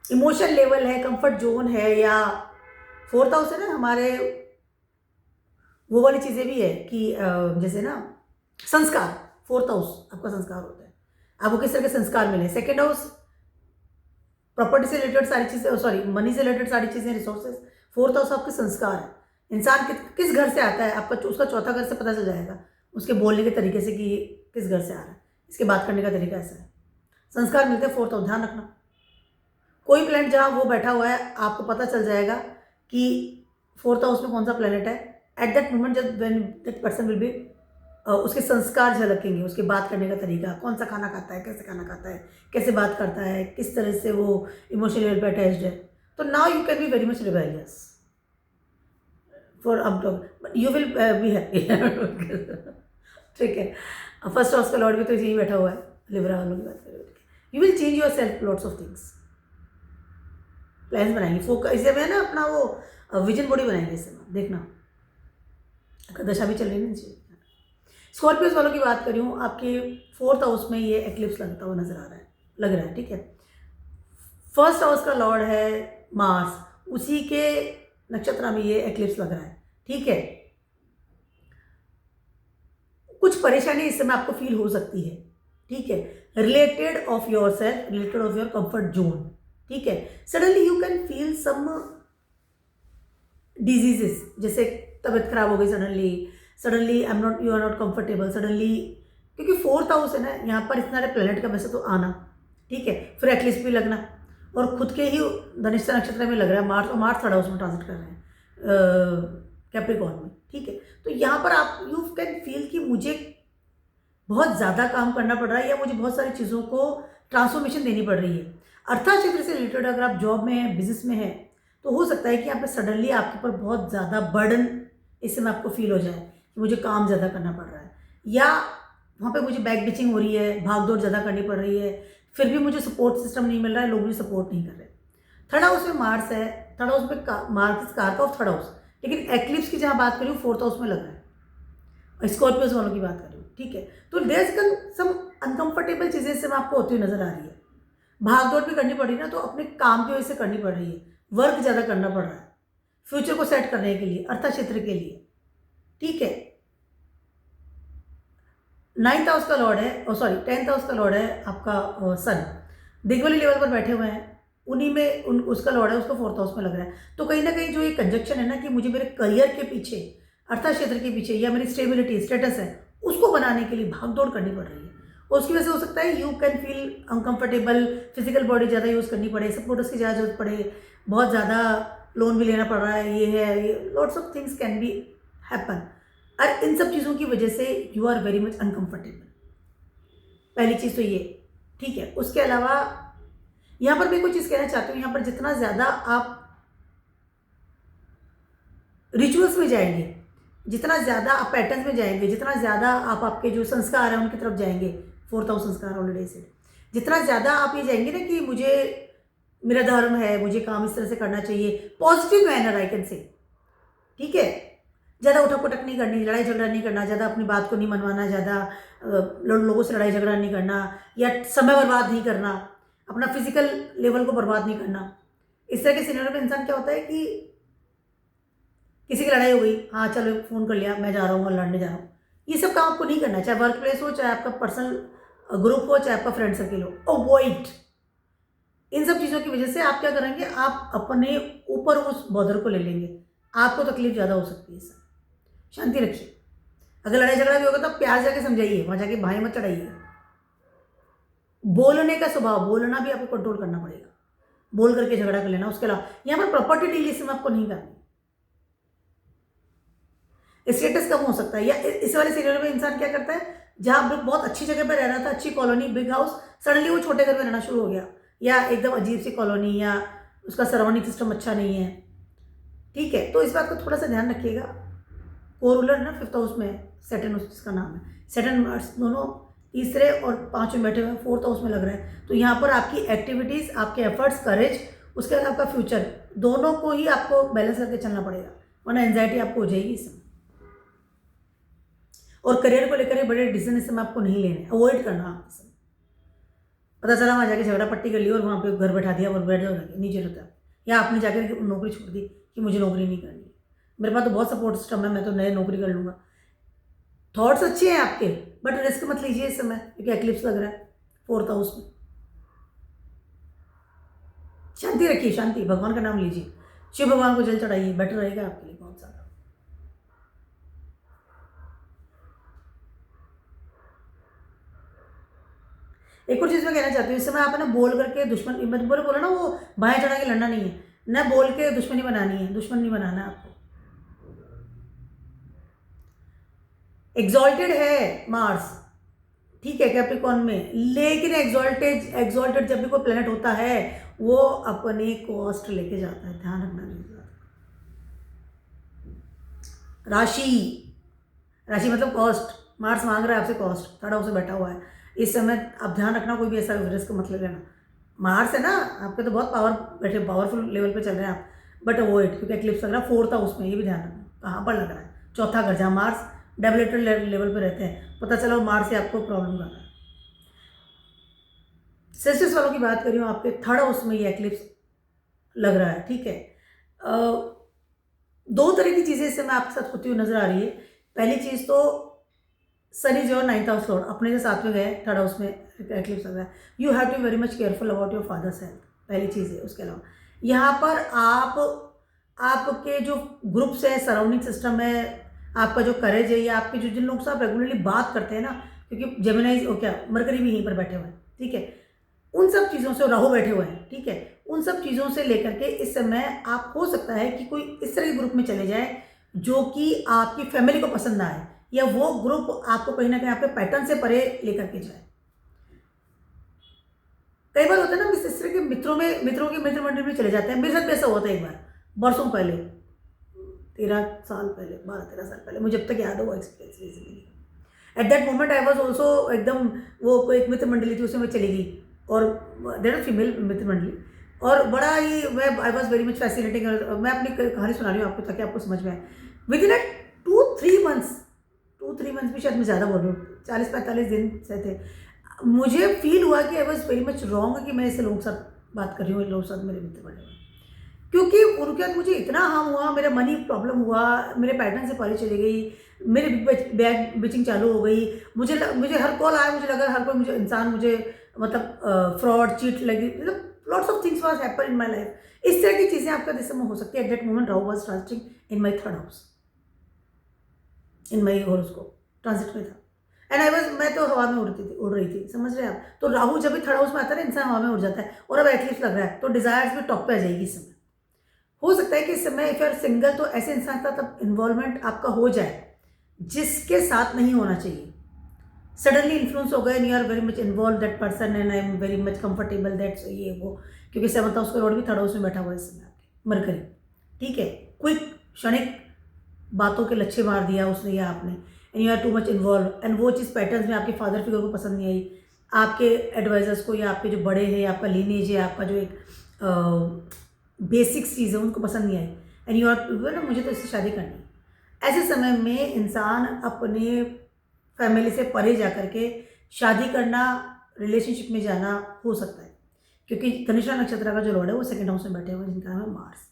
इमोशन लेवल है, कंफर्ट जोन है, या 4th हाउस है ना हमारे, वो वाली चीज़ें भी है कि जैसे ना संस्कार, 4th हाउस आपका संस्कार होता है, आपको किस तरह के संस्कार मिले। 2nd हाउस प्रॉपर्टी से रिलेटेड सारी चीज़ें, सॉरी मनी से रिलेटेड सारी चीज़ें, रिसोर्सेज। 4th हाउस आपके संस्कार है, इंसान किस घर से आता है, आपका उसका चौथा घर से पता चल जाएगा, उसके बोलने के तरीके से कि किस घर से आ रहा है, इसके बात करने का तरीका ऐसा है, संस्कार मिलते हैं 4th हाउस, ध्यान रखना। कोई प्लैनेट जहाँ वो बैठा हुआ है आपको पता चल जाएगा कि 4th हाउस में कौन सा प्लैनेट है, एट दैट मोमेंट जब when that person will be, उसके संस्कार झलकेंगे, उसके बात करने का तरीका, कौन सा खाना खाता है, कैसे खाना खाता है, कैसे बात करता है, किस तरह से वो इमोशनल लेवल पे अटैच्ड है। तो now you can B very much rebellious for up talk, but you will be happy, ठीक है। 1st हाउस का लॉर्ड भी तो यही बैठा हुआ है, लिब्रा वालों की बात करें, you will change your self lots of things, plans बनाएंगे, फोकस, इसे में ना अपना वो विजन बॉडी बनाएंगे इस समय, देखना दशा भी चल रही है ना। स्कॉर्पियोस वालों की बात करी हूँ, आपके 4th हाउस में ये एक्लिप्स लगता हुआ नजर आ रहा है, लग रहा है, ठीक है। 1st हाउस का लॉर्ड है मार्स, उसी के नक्षत्र में ये एक्लिप्स लग रहा है, ठीक है। कुछ परेशानी इस समय आपको फील हो सकती है, ठीक है, related of your self, related of your comfort zone, ठीक है। Suddenly you can feel some diseases, जैसे तबीयत खराब हो गई suddenly you are not comfortable suddenly, क्योंकि 4th हाउस है ना, यहाँ पर इतना सारे प्लेनेट का वैसे तो आना, ठीक है, फिर एक्लिप्स भी लगना, और खुद के ही धनिष्ठा नक्षत्र में लग रहा है मार्स, और मार्स 3rd हाउस में ट्रांजिट कर रहे हैं कैप्रिकॉर्न में, ठीक है। तो यहाँ पर आप यू कैन फील कि मुझे बहुत ज़्यादा काम करना पड़ रहा है, या मुझे बहुत सारी चीज़ों को ट्रांसफॉर्मेशन देनी पड़ रही है। अर्थात क्षेत्र से रिलेटेड अगर आप जॉब में हैं, बिजनेस में हैं, तो हो सकता है कि यहाँ पे सडनली आपके ऊपर बहुत ज़्यादा बर्डन इस समय आपको फील हो जाए कि मुझे काम ज़्यादा करना पड़ रहा है, या वहाँ पे मुझे बैक बिचिंग हो रही है, भाग दौड़ ज़्यादा करनी पड़ रही है, फिर भी मुझे सपोर्ट सिस्टम नहीं मिल रहा है, लोग मुझे सपोर्ट नहीं कर रहे। 3rd हाउस में मार्स है, 3rd हाउस में मार्स कारक ऑफ 3rd हाउस, लेकिन एक्लिप्स की जहाँ बात करूँ 4th हाउस में लग रहा है, और स्कॉर्पियोस वालों की बात कर रही हूँ, ठीक है। तो देयर सम अनकंफर्टेबल चीज़ें इससे आपको होती हुई नजर आ रही है, भाग दौड़ भी करनी पड़ रही है ना, तो अपने काम की वजह से करनी पड़ रही है, वर्क ज़्यादा करना पड़ रहा है फ्यूचर को सेट करने के लिए, अर्थ क्षेत्र के लिए, ठीक है। 9th हाउस का लॉर्ड है, सॉरी 10th हाउस का लॉर्ड है आपका सन, दिग्बली लेवल पर बैठे हुए हैं, उन्हीं में उसका लॉर्ड है, उसका 4th हाउस में लग रहा है। तो कहीं ना कहीं जो ये कंजक्शन है ना कि मुझे मेरे करियर के पीछे, अर्थ क्षेत्र के पीछे, या मेरी स्टेबिलिटी स्टेटस है उसको बनाने के लिए भाग दौड़ करनी पड़ रही है, और उसकी वजह से हो सकता है you can feel uncomfortable, physical body ज़्यादा यूज़ करनी पड़े, सपोर्टर्स की ज़्यादा जरूरत पड़े, बहुत ज़्यादा लोन भी लेना पड़ रहा है, ये lots of things can be happen, और इन सब चीज़ों की वजह से you are very much uncomfortable, पहली चीज़ तो ये, ठीक है। उसके अलावा यहाँ पर मैं कोई चीज़ कहना चाहती हूँ, यहाँ पर जितना ज़्यादा आप रिचुअल्स में जाएंगे, जितना ज़्यादा आप पैटर्न्स में जाएंगे, जितना ज़्यादा आप आपके जो संस्कार हैं उनकी तरफ जाएंगे, 4th हाउस संस्कार ऑलरेडी से, जितना ज़्यादा आप ये जाएंगे ना कि मुझे मेरा धर्म है, मुझे काम इस तरह से करना चाहिए, पॉजिटिव मैनर आई कैन से, ठीक है। ज़्यादा उठक पटक नहीं करनी, लड़ाई झगड़ा नहीं करना, ज़्यादा अपनी बात को नहीं मनवाना, ज़्यादा लोगों से लड़ाई झगड़ा नहीं करना, या समय बर्बाद नहीं करना, अपना फिजिकल लेवल को बर्बाद नहीं करना। इस तरह के सिनेरियो में इंसान क्या होता है कि किसी की लड़ाई हो गई, हाँ चलो फ़ोन कर लिया, मैं जा रहा हूँ और लड़ने जा रहा हूँ, ये सब काम आपको नहीं करना है। चाहे वर्क प्लेस हो, चाहे आपका पर्सनल ग्रुप हो, चाहे आपका फ्रेंड सर्किल हो, अवॉइड। इन सब चीज़ों की वजह से आप क्या करेंगे, आप अपने ऊपर उस बॉर्डर को ले लेंगे, आपको तकलीफ ज़्यादा हो सकती है। इससे शांति रखिए। अगर लड़ाई झगड़ा भी होगा तो प्यार जाके समझाइए, वहाँ जाके भाई मत चढ़ाइए। बोलने का स्वभाव, बोलना भी आपको कंट्रोल करना पड़ेगा, बोल करके झगड़ा कर लेना। उसके अलावा यहाँ पर प्रॉपर्टी डील इसमें आपको नहीं करनी। स्टेटस कम हो सकता है, या इस वाले सीरियल में इंसान क्या करता है, जहाँ बहुत अच्छी जगह पर रह रहा था, अच्छी कॉलोनी, बिग हाउस, सडनली वो छोटे घर में रहना शुरू हो गया, या एकदम अजीब सी कॉलोनी, या उसका सराउंडिंग सिस्टम अच्छा नहीं है, ठीक है। तो इस बात को थोड़ा सा ध्यान रखिएगा। को रूलर ना 5th हाउस में सैटर्न, उसका नाम है सैटर्न, मार्स दोनों तीसरे और 5वें में बैठे हुए हैं, 4th हाउस में लग रहा है। तो यहाँ पर आपकी एक्टिविटीज़, आपके एफर्ट्स, करेज, उसके बाद आपका फ्यूचर, दोनों को ही आपको बैलेंस करके चलना पड़ेगा, वरना एंजाइटी आपको हो जाएगी इसमें। और करियर को लेकर बड़े डिसीजन इस समय आपको नहीं लेने, अवॉइड करना। आप इसमें पता चला वहाँ जाके झगड़ा पट्टी कर ली और वहाँ पे घर बैठा दिया और बैठ जाओ, नहीं जरूरत है, या आपने जाकर नौकरी छोड़ दी कि मुझे नौकरी नहीं करनी, मेरे पास तो बहुत सपोर्ट सिस्टम है, मैं तो नए नौकरी कर लूँगा। थॉट्स अच्छे हैं आपके, बट रिस्क मत लीजिए इस समय, क्योंकि एक्लिप्स लग रहा है 4th हाउस में। शांति रखिए, शांति, भगवान का नाम लीजिए, शिव भगवान को जल चढ़ाइए, बेटर रहेगा आपके लिए बहुत ज़्यादा। एक और चीज़ मैं कहना चाहती हूँ, इस समय आप ना बोल करके दुश्मन, मैं बोला ना, वो बाएं चढ़ा के लड़ना नहीं है, न बोल के दुश्मनी बनानी है, दुश्मन नहीं बनाना है आपको। एग्जॉल्टेड है मार्स, ठीक है, कैप्रिकॉर्न में, लेकिन एग्जॉल्टेड जब भी कोई प्लेनेट होता है वो अपने कॉस्ट लेके जाता है, ध्यान रखना चाहिए। राशि मतलब कॉस्ट, मार्स मांग रहा है आपसे कॉस्ट, 3rd हाउस से बैठा हुआ है इस समय। आप ध्यान रखना, कोई भी ऐसा रिस्क मत ले लेना। मार्स है ना आपके, तो बहुत पावरफुल लेवल पे चल रहे हैं आप, बट अवॉइड, क्योंकि एक्लिप्स लग रहा है 4th हाउस में, ये भी ध्यान रखना कहाँ पर लग रहा है, 4था घर, जहाँ मार्स डेवलेटर लेवल पे रहते हैं, पता चला वो मार्स से आपको प्रॉब्लम कर रहा है। सेल्सियस वालों की बात करी हूँ, आपके 3rd हाउस में ये एक्लिप्स लग रहा है, ठीक है। 2 तरह की चीज़ें इस समय आपके साथ होती हुई नजर आ रही है। पहली चीज़ तो शनि जो 9th हाउस लॉर्ड अपने से साथ में गए, 3rd हाउस में एक्लिप्स लग रहा है, you have to be very much careful about your father's health, पहली चीज़ है। उसके अलावा यहाँ पर आपके जो ग्रुप्स है, सराउंडिंग सिस्टम है, आपका जो करेज है, या आपके जो जिन लोगों से आप रेगुलरली बात करते हैं ना, क्योंकि जेमिनाई क्या मरकरी भी यहीं पर बैठे हुए हैं, ठीक है, उन सब चीज़ों से, राहु बैठे हुए हैं, ठीक है, उन सब चीज़ों से लेकर के इस समय आप, हो सकता है कि कोई इस तरह के ग्रुप में चले जाए जो कि आपकी फैमिली को पसंद ना आए, या वो ग्रुप आपको कहीं ना कहीं आपके पैटर्न से परे लेकर के जाए। कई बार होता है ना, इस तरह के मित्रों के मित्र मंडल में चले जाते हैं। मेरे साथ भी ऐसा हुआ था एक बार, बरसों पहले, 13 साल पहले, 12-13 साल पहले, मुझे अब तक याद है वो experience. Eight that moment I was also एकदम, वो कोई एक मित्र मंडली थी, उसमें मैं चली गई, और देर फीमेल मित्र मंडली, और बड़ा ही मैं, I was very much fascinating. मैं अपनी कहानी सुना रही हूँ आपको, ताकि आपको समझ में आए। विद इन 2-3 मंथ्स भी, शायद मैं ज़्यादा बोल रही हूँ, 40-45 दिन से थे, मुझे फील हुआ कि I was very much wrong कि मैं ऐसे लोगों के साथ बात कर रही हूँ, इन लोगों के साथ मेरे मित्र बने हुए, क्योंकि उनके बाद मुझे इतना हार्म हुआ, मेरा मनी प्रॉब्लम हुआ, मेरे पैटर्न से परे चली गई, मेरी बैग बिचिंग चालू हो गई, मुझे हर कॉल आया, मुझे लगा हर कोई मुझे इंसान, मुझे मतलब फ्रॉड, चीट लगी, मतलब lots of things was happen in my life. इस तरह की चीज़ें आपका दिस समय हो सकती है। Eight that moment Rahu was transiting in my 3rd house, in my horoscope transit में था, एंड मैं तो हवा में उड़ रही थी, समझ रहे हैं आप। तो राहु जब भी 3rd हाउस में आता है ना, इंसान हवा में उड़ जाता है, और अब एक्लिप्स लग रहा है, तो डिजायर्स भी टॉप पे आ जाएगी इस समय। हो सकता है कि इस समय इफ यू आर सिंगल, तो ऐसे इंसान के साथ इन्वॉल्वमेंट आपका हो जाए जिसके साथ नहीं होना चाहिए। सडनली इन्फ्लुएंस हो गए, and you are very much involve that person, and I am very much comfortable that's ये वो, क्योंकि 7th हाउस का लॉर्ड भी 3rd हाउस में बैठा हुआ है इस समय आपके, मरकरी, ठीक है। क्विक, क्षणिक बातों के लच्छे मार दिया उसने या आपने, and you are too much involve, and वो चीज़ पैटर्न्स में आपके फादर फिगर को पसंद नहीं आई, आपके एडवाइजर्स को, या आपके जो बड़े हैं, आपका लीनेज है, आपका जो एक बेसिक्स चीज़ें उनको पसंद नहीं आई, एंड यू आर ना मुझे तो इससे शादी करनी है। ऐसे समय में इंसान अपने फैमिली से परे जा कर के शादी करना, रिलेशनशिप में जाना हो सकता है, क्योंकि धनिष्ठा नक्षत्र का जो लॉर्ड है वो सेकंड हाउस में बैठे हुए, जिनका नाम है मार्स।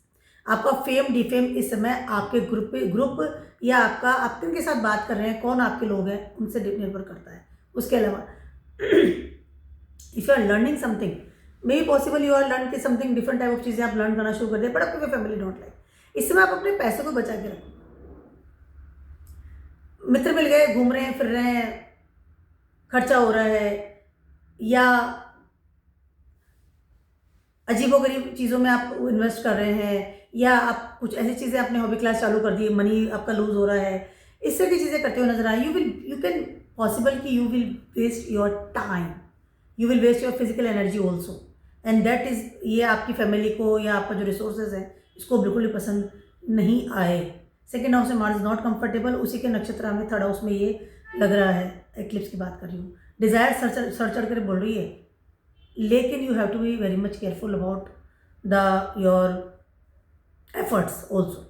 आपका फेम डिफेम इस समय आपके ग्रुप या आप किन के साथ बात कर रहे हैं, कौन आपके लोग हैं, उनसे निर्भर करता है। उसके अलावा if you are learning something, may be possible you are learn की समथिंग डिफरेंट टाइप ऑफ चीज़ें आप लर्न करना शुरू कर दें, बट आपकी फैमिली डोंट लाइक। इस समय आप अपने पैसे को बचा के रखें। मित्र मिल गए, घूम रहे हैं, फिर रहे हैं, खर्चा हो रहा है, या अजीबोगरीब चीज़ों में आप इन्वेस्ट कर रहे हैं, या आप कुछ ऐसी चीज़ें अपने हॉबी क्लास चालू कर दी, मनी आपका लूज हो रहा है, इस तरह की चीज़ें करते हुए नजर आए। यू कैन पॉसिबल कि you will waste your time, you will waste your physical energy also, and that is, ये आपकी फैमिली को या आपका जो रिसोर्सेज है इसको बिल्कुल भी पसंद नहीं आए। सेकेंड हाउस में मार्स इज नॉट कंफर्टेबल, उसी के नक्षत्र में थर्ड हाउस में ये लग रहा है। एक्लिप्स की बात कर रही हूँ, डिज़ायर सर चढ़ कर बोल रही है, लेकिन you have to be very much careful about your efforts also.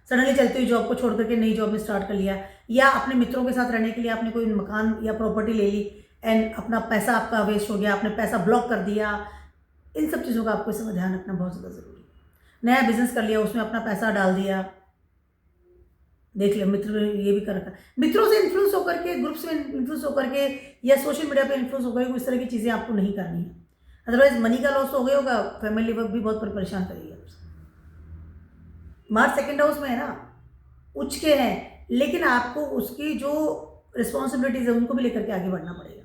Suddenly चलती हुई जॉब को छोड़ करके नई जॉब में स्टार्ट कर लिया, या अपने मित्रों के साथ रहने के लिए आपने कोई मकान या प्रॉपर्टी ले ली, एंड अपना पैसा आपका वेस्ट हो गया, आपने पैसा ब्लॉक कर दिया। इन सब चीज़ों का आपको इस समय ध्यान रखना बहुत ज़्यादा ज़रूरी है। नया बिजनेस कर लिया, उसमें अपना पैसा डाल दिया, देख लिया, मित्र ये भी कर रखा, मित्रों से इन्फ्लुएंस होकर के, ग्रुप से इन्फ्लुएंस होकर के, या सोशल मीडिया पे इन्फ्लुएंस होकर के, इस तरह की चीज़ें आपको नहीं करनी है। अदरवाइज मनी का लॉस तो हो गया होगा, फैमिली वर्क भी बहुत परेशान करेगी आपसे। मार्स सेकेंड हाउस में है ना, उच्च के हैं, लेकिन आपको उसकी जो रिस्पॉन्सिबिलिटीज है उनको भी लेकर के आगे बढ़ना पड़ेगा।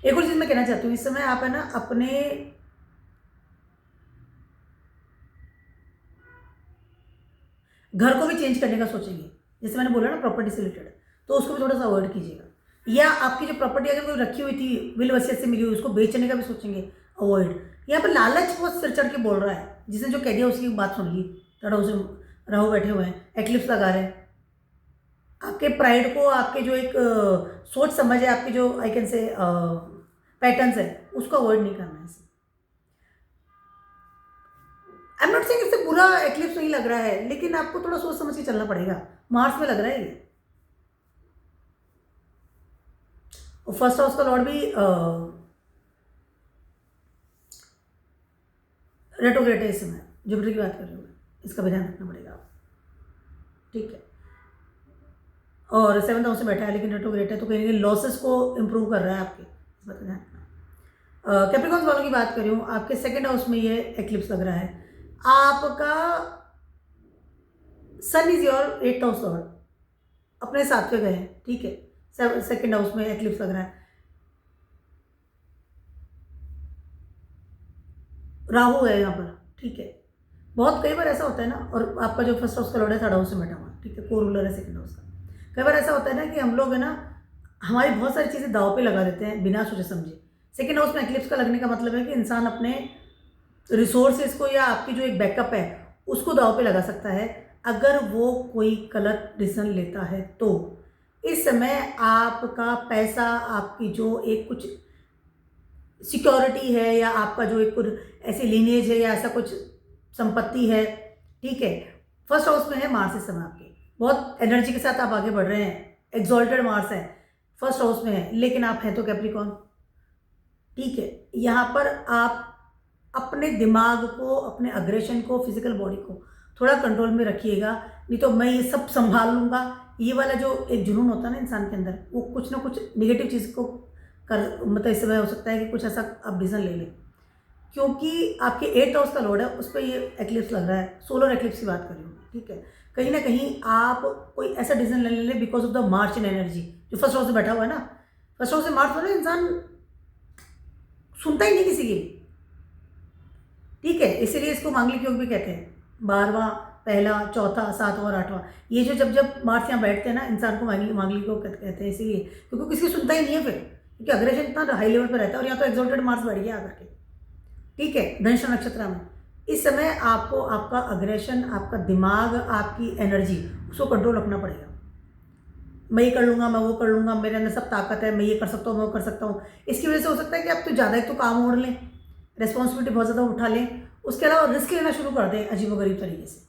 एक और चीज़ मैं कहना चाहती हूँ, इस समय आप है ना अपने घर को भी चेंज करने का सोचेंगे, जैसे मैंने बोला ना प्रॉपर्टी से रिलेटेड, तो उसको भी थोड़ा सा अवॉइड कीजिएगा। या आपकी जो प्रॉपर्टी अगर कोई रखी हुई थी, विल वसीयत से मिली हुई, उसको बेचने का भी सोचेंगे, अवॉइड। यहाँ पर लालच बहुत सिर चढ़ के बोल रहा है, जिसने जो कह दिया उसकी बात सुन ली, थोड़ा उसे राहु बैठे हुए हैं, एक्लिप्स लगा रहे हैं। आपके प्राइड को, आपके जो एक सोच समझ है, आपके जो आई कैन से पैटर्न्स है, उसको अवॉइड नहीं करना है। आई एम नॉट सेइंग इससे बुरा एक्लिप्स नहीं लग रहा है, लेकिन आपको थोड़ा सोच समझ के चलना पड़ेगा। मार्च में लग रहा है ये, और फर्स्ट हाउस का लॉर्ड भी रेट्रोग्रेड है इस समय, जुपिटर की बात कर रही हूँ, इसका भी ध्यान रखना पड़ेगा आप, ठीक है। और सेवंथ हाउस से बैठा है, लेकिन रेट्रोग्रेड है, तो कहीं लॉसेस को इंप्रूव कर रहा है आपके, इस बात का ध्यान रखना। कैप्रिकॉर्न्स वालों की बात कर रही हूँ, आपके सेकेंड हाउस में ये एक्लिप्स लग रहा है। आपका Sun is your eighth house lord, अपने सातवें गए हैं, ठीक है। सेकेंड हाउस में एक्लिप्स लग रहा है, राहु है यहाँ पर, ठीक है। बहुत कई बार ऐसा होता है ना, और आपका जो फर्स्ट हाउस का लॉर्ड है थर्ड हाउस से बैठा हुआ, ठीक है, को रूलर है सेकेंड हाउस का। कई बार ऐसा होता है ना कि हम लोग है ना, हमारी बहुत सारी चीज़ें दाव पे लगा देते हैं बिना सोचे समझे। सेकेंड हाउस में एक्लिप्स का लगने का मतलब है कि इंसान अपने रिसोर्सेज को या आपकी जो एक बैकअप है उसको दाव पे लगा सकता है, अगर वो कोई गलत डिसीजन लेता है तो। इस समय आपका पैसा, आपकी जो एक कुछ सिक्योरिटी है, या आपका जो एक कुछ ऐसी लीनेज है, या ऐसा कुछ संपत्ति है, ठीक है, फर्स्ट हाउस में है मार्स। इस समय आपके बहुत एनर्जी के साथ आप आगे बढ़ रहे हैं, एक्सॉल्टेड मार्स है, फर्स्ट हाउस में है, लेकिन आप हैं तो कैप्रिकॉर्न, ठीक है। यहाँ पर आप अपने दिमाग को, अपने अग्रेशन को, फिजिकल बॉडी को थोड़ा कंट्रोल में रखिएगा, नहीं तो मैं ये सब संभाल लूँगा, ये वाला जो एक जुनून होता है ना इंसान के अंदर, वो कुछ ना कुछ निगेटिव चीज़ को कर, मतलब इस समय हो सकता है कि कुछ ऐसा आप डिसीजन ले लें, क्योंकि आपके एट्थ हाउस का लॉर्ड है, उस पर ये एक्लिप्स लग रहा है। सोलर एक्लिप्स की बात कर रही हूँ, ठीक है। कहीं ना कहीं आप कोई ऐसा डिसीजन ले लें because of the March in energy, जो फर्स्ट हाउस से बैठा हुआ है ना, फर्स्ट हाउस से मार्च हो ना, इंसान सुनता ही नहीं किसी की, ठीक है। इसीलिए इसको मांगलिक योग भी कहते हैं, 12वां, पहला, चौथा, 7वां और 8वां, ये जो जब मार्च यहाँ बैठते हैं ना, इंसान को मांगलिक योग कहते हैं, इसीलिए क्योंकि किसी सुनता ही नहीं है फिर, क्योंकि अग्रेशन इतना हाई लेवल पर रहता है। और यहाँ तो एक्सॉल्टेड मार्स बैठ गया आकर के, ठीक है, धनिष्ठा नक्षत्र में। इस समय आपको आपका अग्रेशन, आपका दिमाग, आपकी एनर्जी, उसको कंट्रोल रखना पड़ेगा। मैं ये कर लूँगा, मैं वो कर लूँगा, मेरे अंदर सब ताकत है, मैं ये कर सकता हूँ, मैं वो कर सकता हूँ। इसकी वजह से हो सकता है कि आप तो ज़्यादा एक तो काम ओढ़ लें, रिस्पॉन्सिबिलिटी बहुत ज़्यादा उठा लें, उसके अलावा रिस्क लेना शुरू कर दें अजीबोगरीब तरीके से।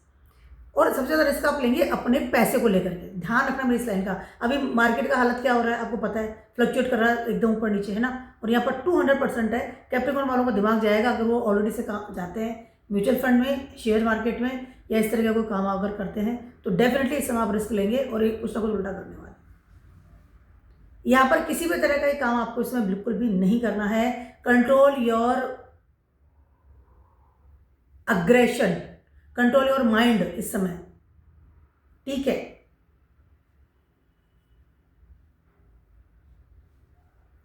और सबसे ज़्यादा रिस्क आप लेंगे अपने पैसे को लेकर के। ध्यान रखना मेरी इस लाइन का। अभी मार्केट का हालत क्या हो रहा है आपको पता है, फ्लक्चुएट कर रहा है एकदम ऊपर नीचे, है ना। और यहाँ पर 200% है। कैप्रिकॉर्न वालों का दिमाग जाएगा अगर वो ऑलरेडी से काम जाते हैं म्यूचुअल फंड में, शेयर मार्केट में, या इस तरह का कोई काम अगर करते हैं तो डेफिनेटली इस समय आप रिस्क लेंगे और एक कुछ ना कुछ उल्टा करने वाले। यहाँ पर किसी भी तरह का काम आपको इसमें बिल्कुल भी नहीं करना है। Control your aggression, control your mind इस समय, ठीक है।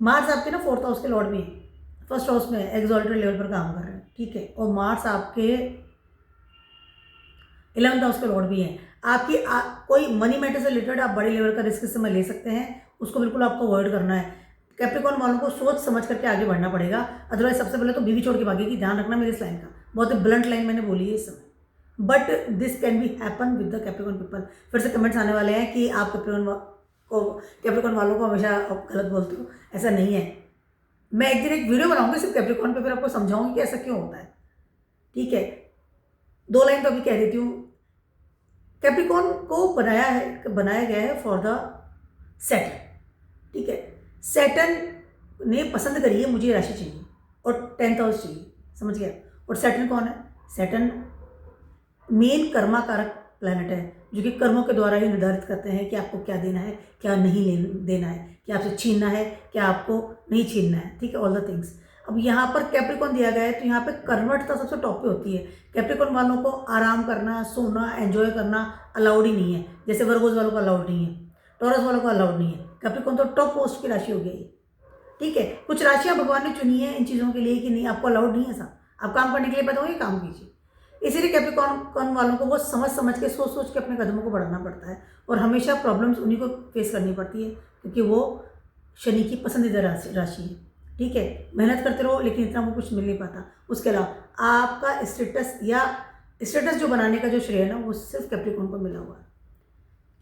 मार्स आपके ना 4th हाउस के लॉर्ड भी है, 1st हाउस में एक्सॉल्टेड लेवल पर काम कर रहे हैं, ठीक है। और मार्स आपके 11th हाउस के लॉर्ड भी हैं। आपकी कोई मनी मैटर से रिलेटेड आप बड़े लेवल का रिस्क इस समय ले सकते हैं, उसको बिल्कुल आपको अवॉइड करना है। कैप्रिकॉर्न वालों को सोच समझ करके आगे बढ़ना पड़ेगा, अदरवाइज सबसे पहले तो बीवी छोड़ के भागेगी। ध्यान रखना मेरी इस लाइन का, बहुत ही ब्लंट लाइन मैंने बोली है इस समय, but this can be happen with the Capricorn people. फिर से कमेंट्स आने वाले हैं कि आप कैप्रिकॉर्न वालों को हमेशा गलत बोलते हो, ऐसा नहीं है। मैं एक दिन एक वीडियो बनाऊंगी सिर्फ कैप्रिकॉर्न पे, फिर आपको समझाऊंगी कि ऐसा क्यों होता है, ठीक है। 2 लाइन तो अभी कह देती हूँ। कैप्रिकॉर्न को बनाया गया है फॉर द सैटर्न, ठीक है। सैटर्न ने पसंद करी है मुझे राशि चाहिए और 10th हाउस चाहिए, समझ गया। और सैटर्न कौन है? सैटर्न मेन कर्मा कारक प्लैनेट है, जो कि कर्मों के द्वारा ही निर्धारित करते हैं कि आपको क्या देना है, क्या नहीं देना है, क्या आपसे छीनना है, क्या आपको नहीं छीनना है, ठीक है, ऑल द थिंग्स। अब यहाँ पर कैप्रिकॉर्न दिया गया है तो यहाँ पे कर्मठता सबसे टॉप पे होती है। कैप्रिकॉर्न वालों को आराम करना, सोना, एंजॉय करना अलाउड ही नहीं है, जैसे वर्गोस वालों को अलाउड नहीं है, टॉरस वालों को अलाउड नहीं है। कैप्रिकॉर्न तो टॉप पोस्ट की राशि हो गई है, ठीक है। कुछ राशियाँ भगवान ने चुनी है इन चीज़ों के लिए कि नहीं आपको अलाउड नहीं है ऐसा, आप काम करने के लिए पैदा हुए, काम कीजिए। इसीलिए कैप्रिकॉर्न वालों को वो समझ समझ के, सोच सोच के अपने कदमों को बढ़ाना पड़ता है, और हमेशा प्रॉब्लम्स उन्हीं को फेस करनी पड़ती है, क्योंकि वो शनि की पसंदीदा राशि है, ठीक है। मेहनत करते रहो लेकिन इतना वो कुछ मिल नहीं पाता। उसके अलावा आपका स्टेटस जो बनाने का जो श्रेय है ना, वो सिर्फ कैप्रिकॉर्न को मिला हुआ है,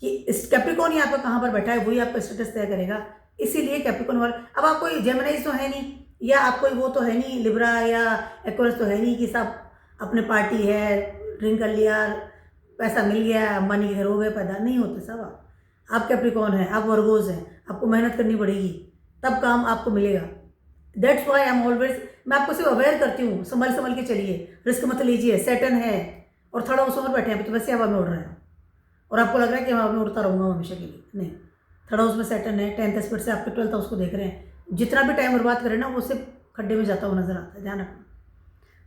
कि कैप्रिकॉर्न ही आपका कहाँ पर बैठा है वही आपका स्टेटस तय करेगा। इसीलिए कैप्रिकॉर्न वाले, अब आप कोई जेमिनी तो है नहीं, या आप कोई वो तो है नहीं, लिब्रा या एक्वेरियस तो है नहीं कि सब अपने पार्टी है, ड्रिंक कर लिया, पैसा मिल गया, अंबानी के घर हो गए पैदा, नहीं होते सब। आप कैप्रिकॉर्न हैं, आप वर्गोस हैं, आपको मेहनत करनी पड़ेगी तब काम आपको मिलेगा। That's why I am always, मैं आपको सिर्फ अवेयर करती हूँ, संभल के चलिए, रिस्क मत लीजिए। सैटर्न है और 3rd हाउस में बैठे हैं, तो वैसे हवा में उड़ रहे हैं और आपको लग रहा है कि हवा में उड़ता रहूँगा हमेशा के लिए, नहीं। 3rd हाउस में सैटर्न है, 10th स्पीड से आपके 12th हाउस को देख रहे हैं, जितना भी टाइम बर्बाद करें ना वो सिर्फ खड्डे में जाता हुआ नजर आता है, ध्यान रखना।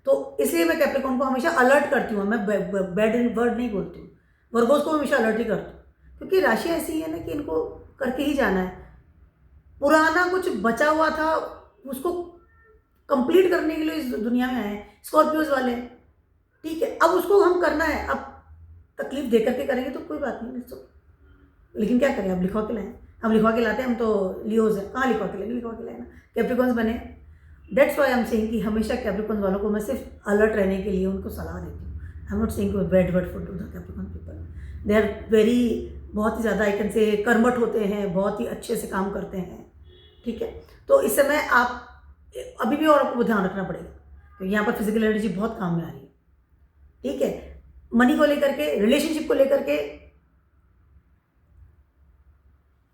तो इसलिए मैं कैप्रिकॉर्न को हमेशा अलर्ट करती हूँ, मैं बैड वर्ड नहीं बोलती हूँ, वर्गोस को हमेशा अलर्ट ही करती हूँ, क्योंकि राशि ऐसी है ना कि इनको करके ही जाना है। पुराना कुछ बचा हुआ था उसको कंप्लीट करने के लिए इस दुनिया में आए हैं स्कॉर्पियोज वाले, ठीक है। अब उसको हम करना है, अब तकलीफ दे करके करेंगे तो कोई बात नहीं, लेकिन क्या करें, अब लिखवा के लाएं, हम लिखवा के लाते हैं, हम तो लियोज हैं, कहाँ लिखवा के लाएंगे, लिखवा के लाए ना, कैप्रिकॉर्न्स बने। That's why I am saying कि हमेशा कैप्रिकॉर्न्स वालों को मैं सिर्फ अलर्ट रहने के लिए उनको सलाह देती हूँ। I am not saying bad word for to the Capricorn people, they are very, बहुत ही ज़्यादा आई कैन से कर्मठ होते हैं, बहुत ही अच्छे से काम करते हैं, ठीक है। तो इस समय आप अभी भी और आपको ध्यान रखना पड़ेगा, क्योंकि यहाँ पर फिजिकल एनर्जी बहुत काम में आ रही है, ठीक है। मनी को लेकर के, रिलेशनशिप को लेकर के,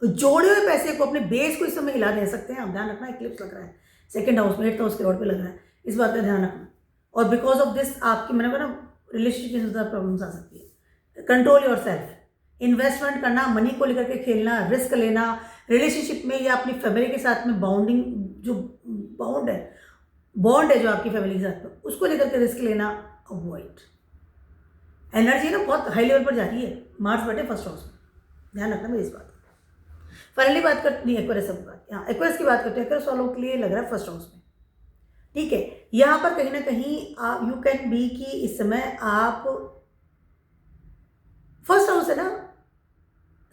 जोड़े हुए पैसे को, अपने बेस को इस समय हिला दे सकते हैं आप, ध्यान रखना। इक्लिप्स लग रहा है 2nd हाउस में, 8th हाउस के लॉर्ड पे लग रहा है, इस बात का ध्यान रखना। और बिकॉज ऑफ दिस आपकी, मैंने कहा ना, रिलेशनशिप की ज़्यादा प्रॉब्लम्स आ सकती है। कंट्रोल योर सेल्फ, इन्वेस्टमेंट करना, मनी को लेकर के खेलना, रिस्क लेना, रिलेशनशिप में या अपनी फैमिली के साथ में बाउंडिंग, जो बॉन्ड है जो आपकी फैमिली के साथ में, उसको लेकर के रिस्क लेना अवॉइड। एनर्जी ना बहुत हाई लेवल पर जा रही है, मार्स बैठे 1st हाउस में, ध्यान रखना मेरी इस बात। फाइनली बात करते हैं एक्वेरियस की बात, यहाँ एक्वेरियस की बात करते हैं। एक्वेरियस वालों के लिए लग रहा है 1st हाउस में, ठीक है। यहाँ पर कहीं ना कहीं आप यू कैन बी कि इस समय आप 1st हाउस है ना,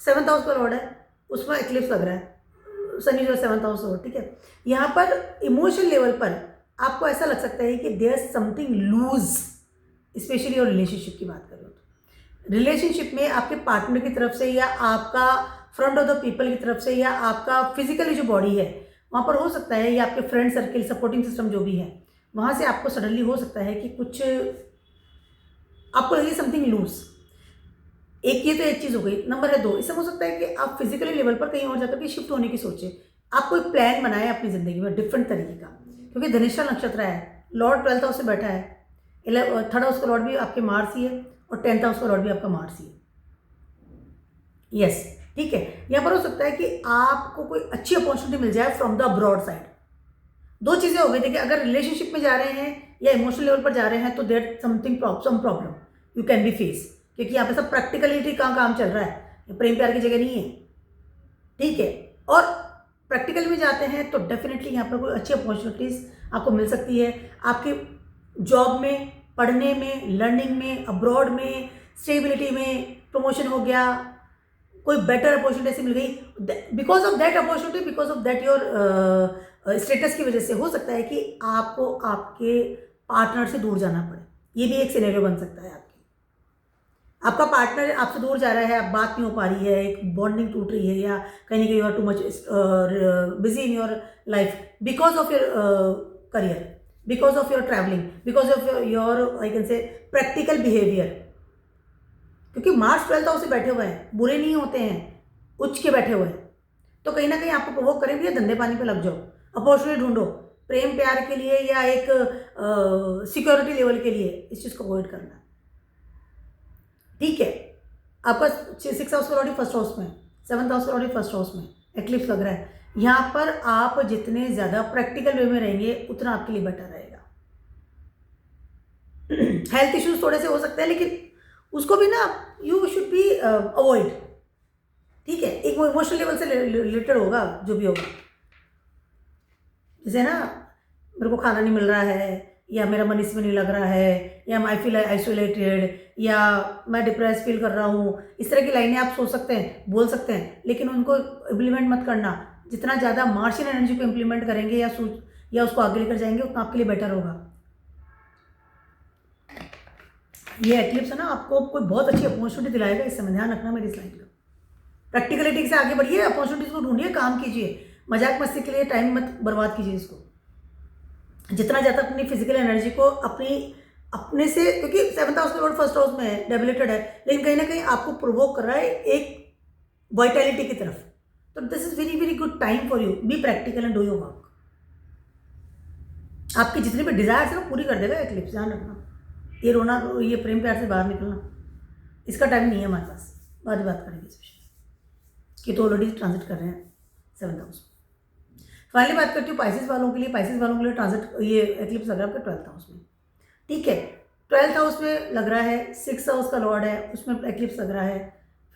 7th हाउस का लॉर्ड है, उसमें एक्लिप्स लग रहा है, शनि जो 7th हाउस हो, ठीक है। यहाँ पर इमोशनल लेवल पर आपको ऐसा लग सकता है कि there is something lose, specially और रिलेशनशिप की बात करें तो रिलेशनशिप में आपके पार्टनर की तरफ से या आपका फ्रंट ऑफ द पीपल की तरफ से, या आपका फिजिकली जो बॉडी है वहाँ पर हो सकता है, या आपके फ्रेंड सर्किल, सपोर्टिंग सिस्टम जो भी है, वहाँ से आपको सडनली हो सकता है कि कुछ आपको लगे समथिंग लूज। एक ये तो एक चीज़ हो गई। नंबर है 2, इससे हो सकता है कि आप फिजिकली लेवल पर कहीं और जाकर के शिफ्ट होने की सोचें। आप कोई प्लान बनाए अपनी ज़िंदगी में डिफरेंट तरीके का, क्योंकि धनिष्ठा नक्षत्र है, लॉर्ड 12th हाउस से बैठा है, 3rd हाउस का लॉर्ड भी आपके मार्स ही है और 10th हाउस का लॉर्ड भी आपका मार्स ही है। यस, ठीक है। यहाँ पर हो सकता है कि आपको कोई अच्छी अपॉर्चुनिटी मिल जाए फ्रॉम द अब्रॉड साइड। 2 चीज़ें हो गई। देखिए, अगर रिलेशनशिप में जा रहे हैं या इमोशनल लेवल पर जा रहे हैं तो there something some problem you can be face, क्योंकि यहाँ पे सब प्रैक्टिकलिटी का काम चल रहा है, ये प्रेम प्यार की जगह नहीं है, ठीक है। और प्रैक्टिकल में जाते हैं तो डेफिनेटली यहाँ पर कोई अच्छी अपॉर्चुनिटीज़ आपको मिल सकती है, आपके जॉब में, पढ़ने में, लर्निंग में, अब्रॉड में, स्टेबिलिटी में, प्रमोशन हो गया, कोई बेटर अपॉर्चुनिटी ऐसी मिल गई। Because of that opportunity, because of that your status की वजह से हो सकता है कि आपको आपके पार्टनर से दूर जाना पड़े। ये भी एक सिनेरियो बन सकता है आपका पार्टनर आपसे दूर जा रहा है, आप बात नहीं हो पा रही है, एक बॉन्डिंग टूट रही है, या कहीं ना कहीं you are too much busy in your life because of your career, because of your travelling, because of your I can say practical behaviour. क्योंकि मार्स 12th हाउस से बैठे हुए हैं, बुरे नहीं होते हैं, उच्च के बैठे हुए हैं, तो कहीं ना कहीं आपको प्रोवोक करें भी, धंधे पानी पे लग जाओ, अपॉर्चुनिटी ढूंढो प्रेम प्यार के लिए या एक सिक्योरिटी लेवल के लिए। इस चीज़ को अवॉइड करना, ठीक है। आपका 6th हाउस का लॉर्ड 1st हाउस में, 7th हाउस का लॉर्ड 1st हाउस में, एक्लिप्स लग रहा है। यहाँ पर आप जितने ज़्यादा प्रैक्टिकल वे में रहेंगे उतना आपके लिए बेटर रहेगा। हेल्थ इश्यूज थोड़े से हो सकते हैं, लेकिन उसको भी ना यू शुड बी अवॉइड, ठीक है। एक इमोशनल लेवल से रिलेटेड होगा जो भी होगा, जैसे ना मेरे को खाना नहीं मिल रहा है, या मेरा मन इसमें नहीं लग रहा है, या आई फील आइसोलेटेड, या मैं डिप्रेस फील कर रहा हूँ, इस तरह की लाइनें आप सोच सकते हैं, बोल सकते हैं, लेकिन उनको इम्प्लीमेंट मत करना। जितना ज़्यादा मार्शियन एनर्जी को इम्प्लीमेंट करेंगे या उसको आगे लेकर जाएंगे उतना आपके लिए बेटर होगा। ये एक्लिप्स है ना, आपको कोई बहुत अच्छी अपॉर्चुनिटी दिलाएगा, इस समय ध्यान रखना मेरी इस लाइन का। प्रैक्टिकलिटी से आगे बढ़िए, अपॉर्चुनिटीज को ढूंढिए, काम कीजिए, मजाक मस्ती के लिए टाइम मत बर्बाद कीजिए इसको। जितना ज़्यादा अपनी फिजिकल एनर्जी को अपने से, क्योंकि 7th हाउस का लॉर्ड 1st हाउस में है, डेबिलेटेड है, लेकिन कहीं ना कहीं आपको प्रोवोक कर रहा है एक वाइटैलिटी की तरफ। तो this is very very good time for you, be practical and do your work. आपकी जितनी भी डिजायर्स है वो पूरी कर देगा एक्लिप्स, ध्यान रखना। ये रोना, ये प्रेम प्यार से बाहर निकलना, इसका टाइम नहीं है हमारे पास, बाद में बात करेंगे इस विषय कि तो ऑलरेडी ट्रांजिट कर रहे हैं 7th हाउस। फाइनली बात करती हूँ पाइसेस वालों के लिए। पाइसेस वालों के लिए ट्रांजिट, ये एक्लिप्स लग रहा है आपके 12th हाउस में, ठीक है। 12th हाउस में लग रहा है, 6th हाउस का लॉर्ड है, उसमें एक्लिप्स लग रहा है,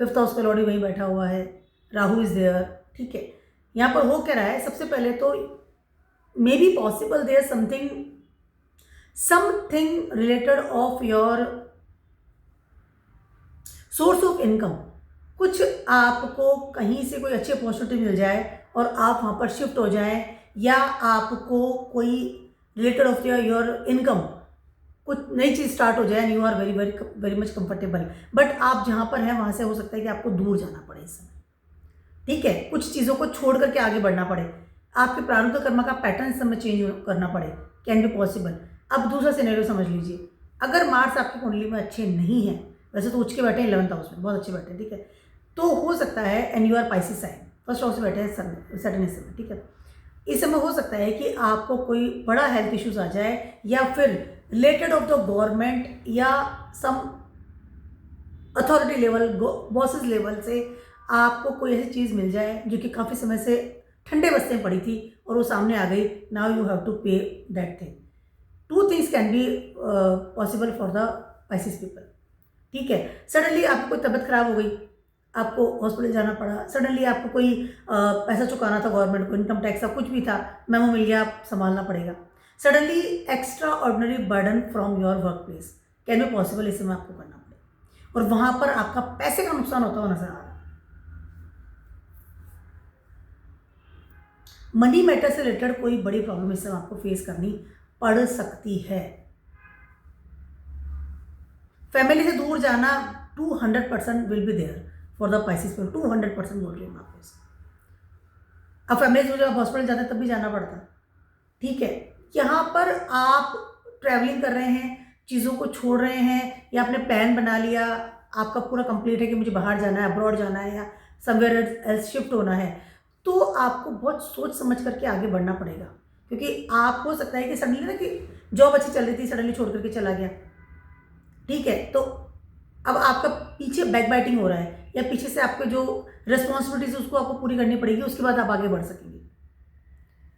5th हाउस का लॉर्ड ही वहीं बैठा हुआ है, राहु इज देयर, ठीक है। यहाँ पर हो क्या रहा है, सबसे पहले तो may be possible there something related of your source of income. कुछ आपको कहीं से कोई अच्छी अपॉर्चुनिटी मिल जाए और आप वहाँ पर शिफ्ट हो जाएं, या आपको कोई रिलेटेड ऑफ योर इनकम कुछ नई चीज़ स्टार्ट हो जाए, and you are very very very much comfortable, but आप जहाँ पर हैं वहाँ से हो सकता है कि आपको दूर जाना पड़े इस समय, ठीक है। कुछ चीज़ों को छोड़ करके आगे बढ़ना पड़े, आपके प्रारब्ध कर्म का पैटर्न इस समय चेंज करना पड़े, कैन बी पॉसिबल। अब दूसरा सिनेरियो समझ लीजिए, अगर मार्स आपकी कुंडली में अच्छे नहीं है, वैसे तो उच्च के बैठे हैं 11th हाउस में, बहुत अच्छे बैठे हैं, ठीक है, तो हो सकता है, and you are Pisces sign, 1st house से बैठे हैं सैटर्न इस समय, ठीक है। इस समय हो सकता है कि आपको कोई बड़ा हेल्थ इश्यूज आ जाए, या फिर रिलेटेड ऑफ द गवर्नमेंट या सम अथॉरिटी लेवल, बॉसेस लेवल से आपको कोई ऐसी चीज़ मिल जाए जो कि काफ़ी समय से ठंडे बस्ते में पड़ी थी और वो सामने आ गई, नाउ यू हैव टू पे that thing. 2 things can be possible for the Pisces people, ठीक है। सडनली आपको कोई तबीयत खराब हो गई, आपको हॉस्पिटल जाना पड़ा, सडनली आपको कोई पैसा चुकाना था गवर्नमेंट को, इनकम टैक्स का कुछ भी था, मेमो मिल गया, आप संभालना पड़ेगा। Suddenly extra ordinary burden from your work place can be possible, इस समय आपको करना पड़ेगा, और वहाँ पर आपका पैसे का नुकसान होता हुआ नजर आ रहा है। मनी मैटर से रिलेटेड कोई बड़ी प्रॉब्लम इस समय आपको फेस करनी पड़ सकती है। फैमिली से दूर जाना 200% will be there for the Pisces people, 200% बोल रही हूँ मैं आपको इसे। अब फैमिलीज में जब हॉस्पिटल जाते हैं तब भी जाना पड़ता है, ठीक है। यहाँ पर आप ट्रैवलिंग कर रहे हैं, चीज़ों को छोड़ रहे हैं, या आपने प्लान बना लिया, आपका पूरा कंप्लीट है कि मुझे बाहर जाना है, अब्रॉड जाना है, या समवेयर एल्स शिफ्ट होना है, तो आपको बहुत सोच समझ करके आगे बढ़ना पड़ेगा। क्योंकि आप हो सकता है कि सडनली ना कि जॉब अच्छी चल रही थी, सडनली छोड़ करके चला गया, ठीक है, तो अब आपका पीछे बैक बाइटिंग हो रहा है, या पीछे से आपके जो रिस्पॉन्सिबिलिटीज उसको आपको पूरी करनी पड़ेगी, उसके बाद आप आगे बढ़ सकेंगे।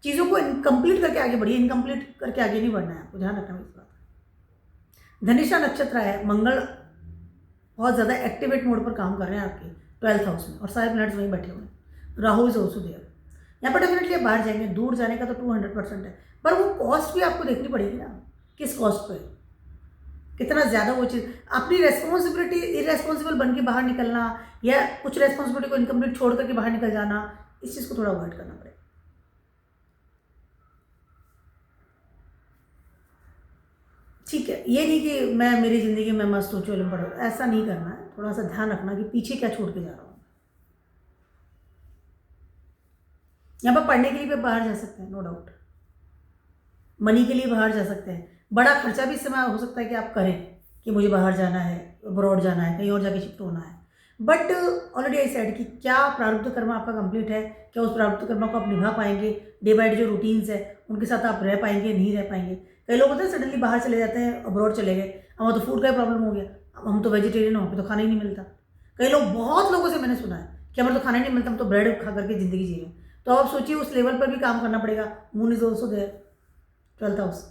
चीज़ों को इनकम्प्लीट करके आगे बढ़िए, इनकम्प्लीट करके आगे नहीं बढ़ना है, आपको ध्यान रखना है इस बात का। धनिष्ठा नक्षत्र है, मंगल बहुत ज़्यादा एक्टिवेट मोड पर काम कर रहे हैं आपके 12th हाउस में, और सारे प्लैनेट्स वहीं बैठे हुए हैं, राहु इज ऑल्सो देयर। यहाँ पर डेफिनेटली आप बाहर जाएंगे, दूर जाने का तो 200% है, पर वो कॉस्ट भी आपको देखनी पड़ेगी ना, किस कॉस्ट पे, कितना ज़्यादा वो चीज़, अपनी रेस्पॉन्सिबिलिटी इरेस्पॉन्सिबल बन के बाहर निकलना, या कुछ रेस्पॉन्सिबिलिटी को इनकम्प्लीट छोड़ करके बाहर निकल जाना, इस चीज़ को थोड़ा अवॉइड करना पड़ेगा। ठीक है, ये नहीं कि मैं मेरी ज़िंदगी में मस्त हूँ, चलो बढ़ो, ऐसा नहीं करना है। थोड़ा सा ध्यान रखना कि पीछे क्या छोड़ के जा रहा हूँ। यहाँ पर पढ़ने के लिए भी बाहर जा सकते हैं, नो डाउट, मनी के लिए बाहर जा सकते हैं। बड़ा खर्चा भी इस समय हो सकता है कि आप करें कि मुझे बाहर जाना है, अब्रॉड जाना है, कहीं और जाके शिफ्ट होना है, बट ऑलरेडी आई सेड कि क्या प्रारब्ध कर्म आपका कंप्लीट है, क्या उस प्रारब्ध कर्म को आप निभा पाएंगे, डे बाय डे जो रूटीन्स है उनके साथ आप रह पाएंगे, नहीं रह पाएंगे। कई लोग होते हैं सडनली बाहर चले जाते हैं, अब्रॉड चले गए, अब तो फूड का प्रॉब्लम हो गया, अब हम तो वेजिटेरियन हो, तो खाना ही नहीं मिलता। कई लोग, बहुत लोगों से मैंने सुना है कि हमें तो खाना ही नहीं मिलता, हम तो ब्रेड खा करके ज़िंदगी जी रहे हैं। तो आप सोचिए उस लेवल पर भी काम करना पड़ेगा। Moon is also there, 12th house.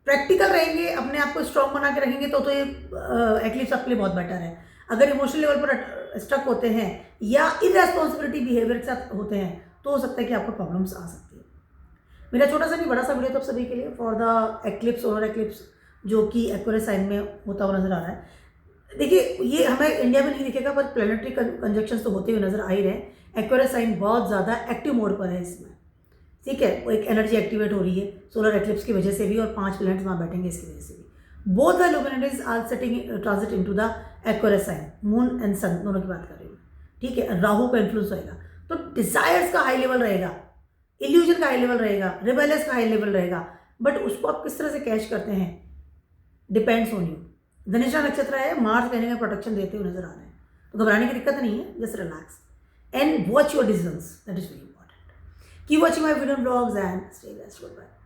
Practical रहेंगे, अपने आप को स्ट्रॉन्ग बना के रखेंगे, तो ये एक्लिप्स आपके लिए बहुत बेटर है। अगर इमोशनल लेवल पर स्टक होते हैं या इरेस्पॉन्सिबिलिटी बिहेवियर के साथ होते हैं, तो हो सकता है कि आपको प्रॉब्लम्स आ सकती है। मेरा छोटा सा नहीं बड़ा सा वीडियो तो आप सभी के लिए for the eclipse, solar eclipse, जो कि एक्वेरियस साइन में होता हुआ नजर आ रहा है। देखिए, ये हमें इंडिया में नहीं दिखेगा, पर प्लैनेटरी कंजक्शंस तो होते हुए नजर आ ही रहे हैं। एक्वेरियस साइन बहुत ज़्यादा एक्टिव मोड पर है इसमें, ठीक है, वो एक एनर्जी एक्टिवेट हो रही है सोलर एक्लिप्स की वजह से भी, और 5 प्लैनेट्स वहाँ बैठेंगे इसकी वजह से भी। Both the luminaries are setting transit into the Aquarius sign, Moon and Sun दोनों की बात कर रही हूँ, ठीक है। राहु का इन्फ्लुएंस होएगा, तो डिजायर्स का हाई लेवल रहेगा, इल्यूजन का हाई लेवल रहेगा, रिबेलियस का हाई लेवल रहेगा, बट उसको आप किस तरह से कैच करते हैं, डिपेंड्स ऑन यू। धनिष्ठा नक्षत्र है, मार्स कहने का प्रोटेक्शन देते हुए नजर आ रहे हैं, तो घबराने की दिक्कत नहीं है, just relax and watch your decisions, that is very important. Keep watching my video vlogs and stay blessed. Goodbye.